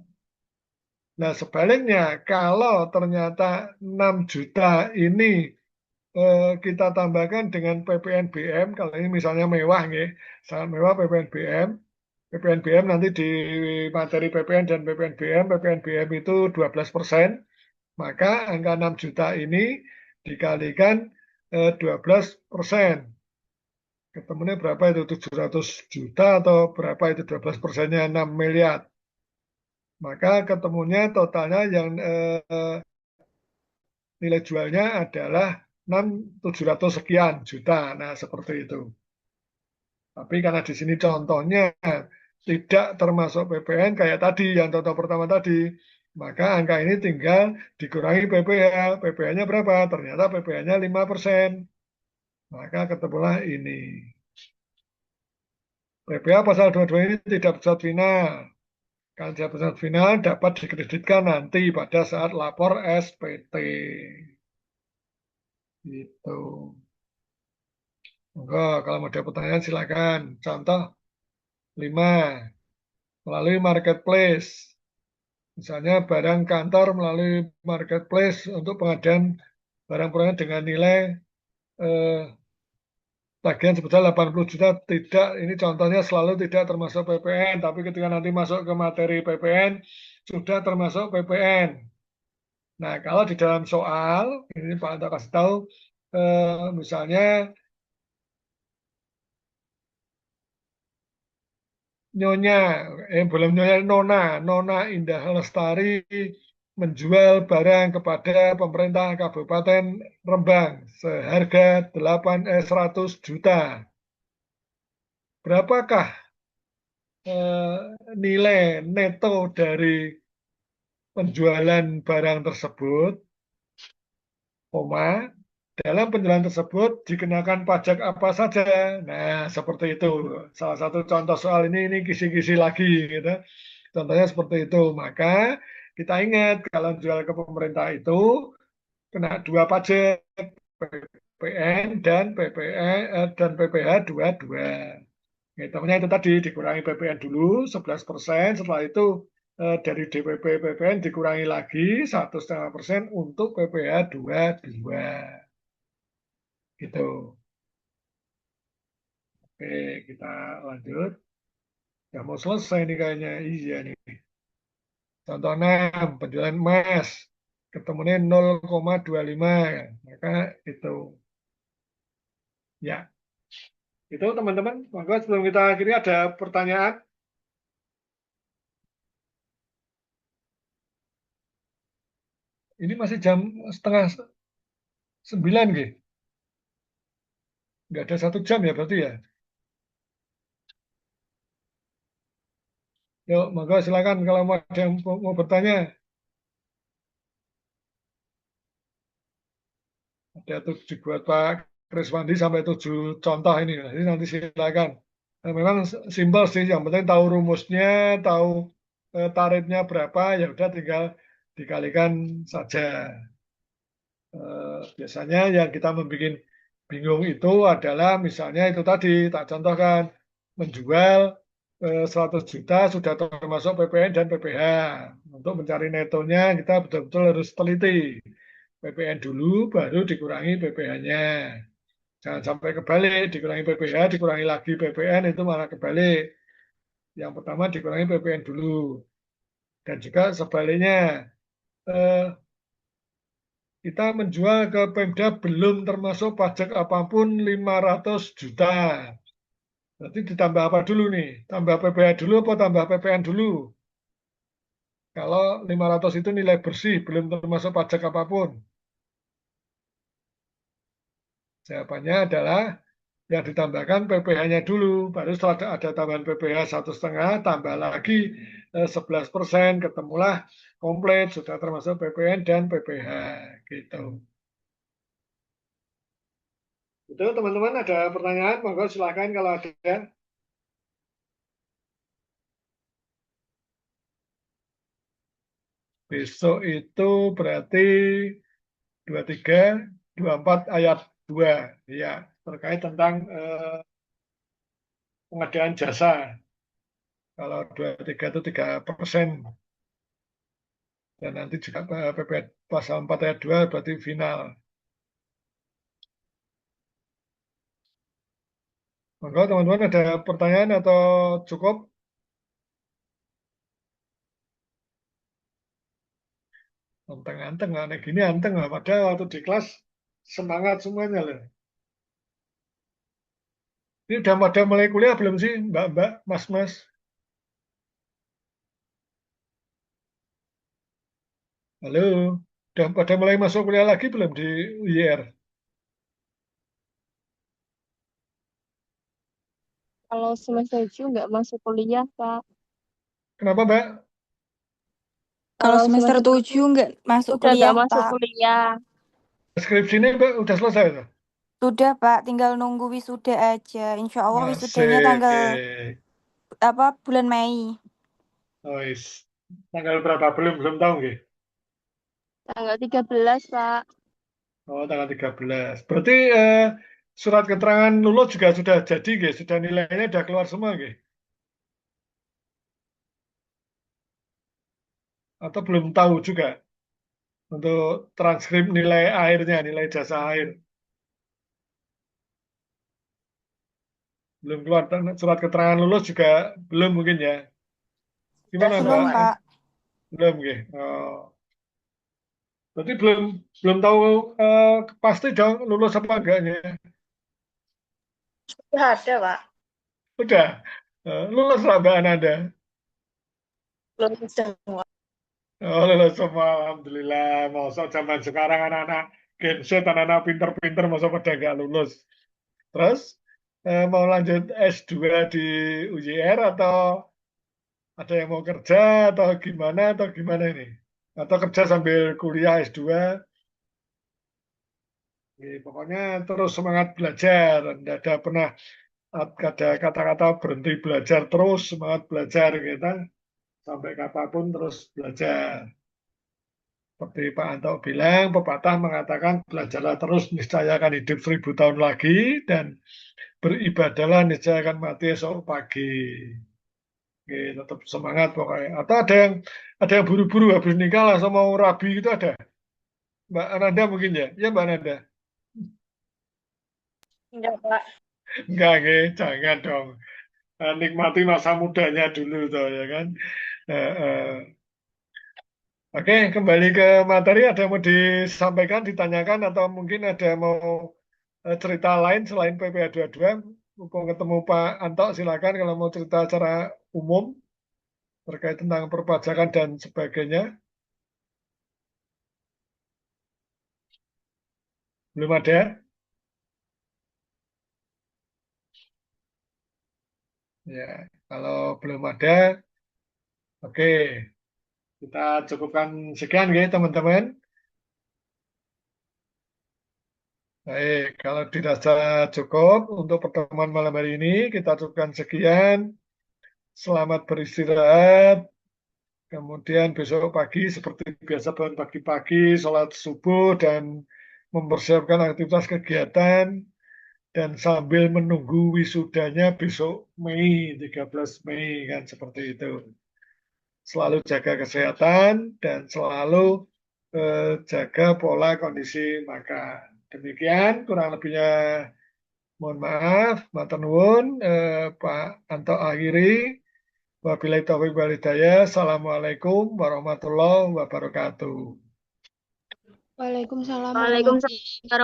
Nah sebaliknya, kalau ternyata 6 juta ini kita tambahkan dengan PPN BM, kalau ini misalnya mewah, sangat mewah PPN BM. PPN BM nanti di materi PPN dan PPN BM itu 12%, maka angka 6 juta ini dikalikan 12%. Ketemunya berapa itu? 700 juta atau berapa itu 12%-nya 6 miliar. Maka ketemunya totalnya yang nilai jualnya adalah 700 sekian juta. Nah, seperti itu. Tapi karena di sini contohnya tidak termasuk PPN kayak tadi, yang contoh pertama tadi, maka angka ini tinggal dikurangi PPh. PPh-nya berapa? Ternyata PPh-nya 5%. Maka ketemulah ini. PPh pasal 22 ini tidak bersifat final. Kalau tidak bersifat final dapat dikreditkan nanti pada saat lapor SPT. Gitu. Enggak, kalau mau ada pertanyaan silakan. Contoh 5. Melalui marketplace. Misalnya barang kantor melalui marketplace untuk pengadaan barang-barang dengan nilai tagihan sebesar 80 juta. Tidak, ini contohnya selalu tidak termasuk PPN. Tapi ketika nanti masuk ke materi PPN, sudah termasuk PPN. Nah, kalau di dalam soal, ini Pak Anto kasih tahu, misalnya Nyonya, belum Nyonya, Nona Indah Lestari menjual barang kepada pemerintah Kabupaten Rembang seharga 100 juta. Berapakah nilai neto dari penjualan barang tersebut? Koma, dalam penjualan tersebut dikenakan pajak apa saja. Nah, seperti itu. Salah satu contoh soal ini kisi-kisi lagi, gitu. Contohnya seperti itu. Maka kita ingat kalau jual ke pemerintah itu kena 2 pajak, PPN dan PPh dua-dua. Hitungnya itu tadi dikurangi PPN dulu 11%, setelah itu dari DPP PPN dikurangi lagi 1,5% untuk PPh dua-dua. Gitu. Oke, kita lanjut. Ya mau selesai nih kayaknya. Iya nih. Contoh 6, penjualan emas. Ketemunya 0,25. Maka itu. Ya. Itu teman-teman. Maka sebelum kita akhiri ada pertanyaan. Ini masih jam 8:30 gitu. Nggak ada 1 jam ya berarti ya. Yuk, monggo silakan kalau mau ada yang mau bertanya. Ada 7 buat Pak Kriswandi sampai 7 contoh ini. Nanti silakan. Nah, memang simpel sih, yang penting tahu rumusnya, tahu tarifnya berapa, ya udah tinggal dikalikan saja. Biasanya yang kita membuat bingung itu adalah misalnya itu tadi tak contohkan menjual 100 juta sudah termasuk PPN dan PPh. Untuk mencari netonya kita betul-betul harus teliti. PPN dulu baru dikurangi PPh-nya. Jangan sampai kebalik, dikurangi PPh, dikurangi lagi PPN itu malah kebalik. Yang pertama dikurangi PPN dulu. Dan juga sebaliknya, kita menjual ke Pemda belum termasuk pajak apapun 500 juta. Berarti ditambah apa dulu nih? Tambah PPh dulu apa tambah PPN dulu? Kalau 500 itu nilai bersih, belum termasuk pajak apapun. Jawabannya adalah yang ditambahkan PPh-nya dulu. Baru setelah ada tambahan PPh 1,5, tambah lagi 11%, ketemulah komplit, sudah termasuk PPN dan PPh. Gitu. Itu teman-teman ada pertanyaan, monggo silakan kalau ada. Besok itu berarti 23, 24 ayat 2 ya terkait tentang pengadaan jasa. Kalau 23 itu 3%. Dan nanti juga PP pasal 4 ayat 2 berarti final. Monggo teman-teman ada pertanyaan atau cukup? Anteng-anteng, aneh gini anteng lah. Padahal waktu di kelas semangat semuanya loh. Ini udah pada mulai kuliah belum sih, Mbak-mbak, Mas-mas? Halo, udah pada mulai masuk kuliah lagi belum di UIR? Kalau semester 7 nggak masuk kuliah, Pak. Kenapa, Mbak? Kalau semester 7 nggak masuk udah nggak kuliah, masuk Pak. kuliah. Skripsi ini Mbak udah selesai tuh? Sudah, Pak. Tinggal nunggu wisuda aja. Insya Allah wisudanya tanggal bulan Mei. Oh, tanggal berapa? Belum tahu nggih. Tanggal 13, Pak. Oh, tanggal 13. Berarti surat keterangan lulus juga sudah jadi nggih, sudah nilainya sudah keluar semua nggih. Atau belum tahu juga untuk transkrip nilai akhirnya, nilai jasa akhir. Belum keluar surat keterangan lulus juga belum mungkin ya. Gimana Belum, Mbak? Pak. Belum nggih. Oh. Berarti belum tahu pasti dong lulus apa enggaknya. Sudah ada, Pak. Udah. Lulus lah Mbak Ananda. Lulus semua. Oh, lulus semua, alhamdulillah. Masa zaman sekarang anak-anak Gen Z, anak-anak pinter-pinter, masa pada nggak lulus. Terus mau lanjut S2 di UJR atau ada yang mau kerja atau gimana ini? Atau kerja sambil kuliah S2? Pokoknya terus semangat belajar. Tidak ada pernah ada kata-kata berhenti belajar terus, semangat belajar kita sampai kapanpun terus belajar. Seperti Pak Anto bilang, pepatah mengatakan belajarlah terus niscaya akan hidup 1000 tahun lagi dan beribadahlah niscaya akan mati esok pagi. Oke, tetap semangat pokoknya. Atau ada yang buru-buru habis nikah langsung mau rabi itu ada. Mbak Ananda mungkin ya? Ya Mbak Ananda? Enggak, Pak. Enggak, jangan dong. Nikmati masa mudanya dulu tuh ya kan. Eh, eh. Oke, kembali ke materi. Ada yang mau disampaikan, ditanyakan, atau mungkin ada yang mau cerita lain selain PPh 22? Mumpung ketemu Pak Anto, silakan kalau mau cerita secara umum terkait tentang perpajakan dan sebagainya. Belum ada? Ya, kalau belum ada, oke. Kita cukupkan sekian ya teman-teman. Baik, kalau dirasa cukup untuk pertemuan malam hari ini, kita cukupkan sekian. Selamat beristirahat. Kemudian besok pagi seperti biasa bangun pagi-pagi, sholat subuh dan mempersiapkan aktivitas kegiatan. dan sambil menunggu wisudanya besok Mei, 13 Mei kan seperti itu. Selalu jaga kesehatan dan selalu jaga pola kondisi makan. Demikian kurang lebihnya, mohon maaf, matur nuwun, Pak Anto akhiri. Wabillahi taufiq wal hidayah. Assalamualaikum warahmatullahi wabarakatuh. Waalaikumsalam warahmatullahi Waalaikumsalam warahmatullahi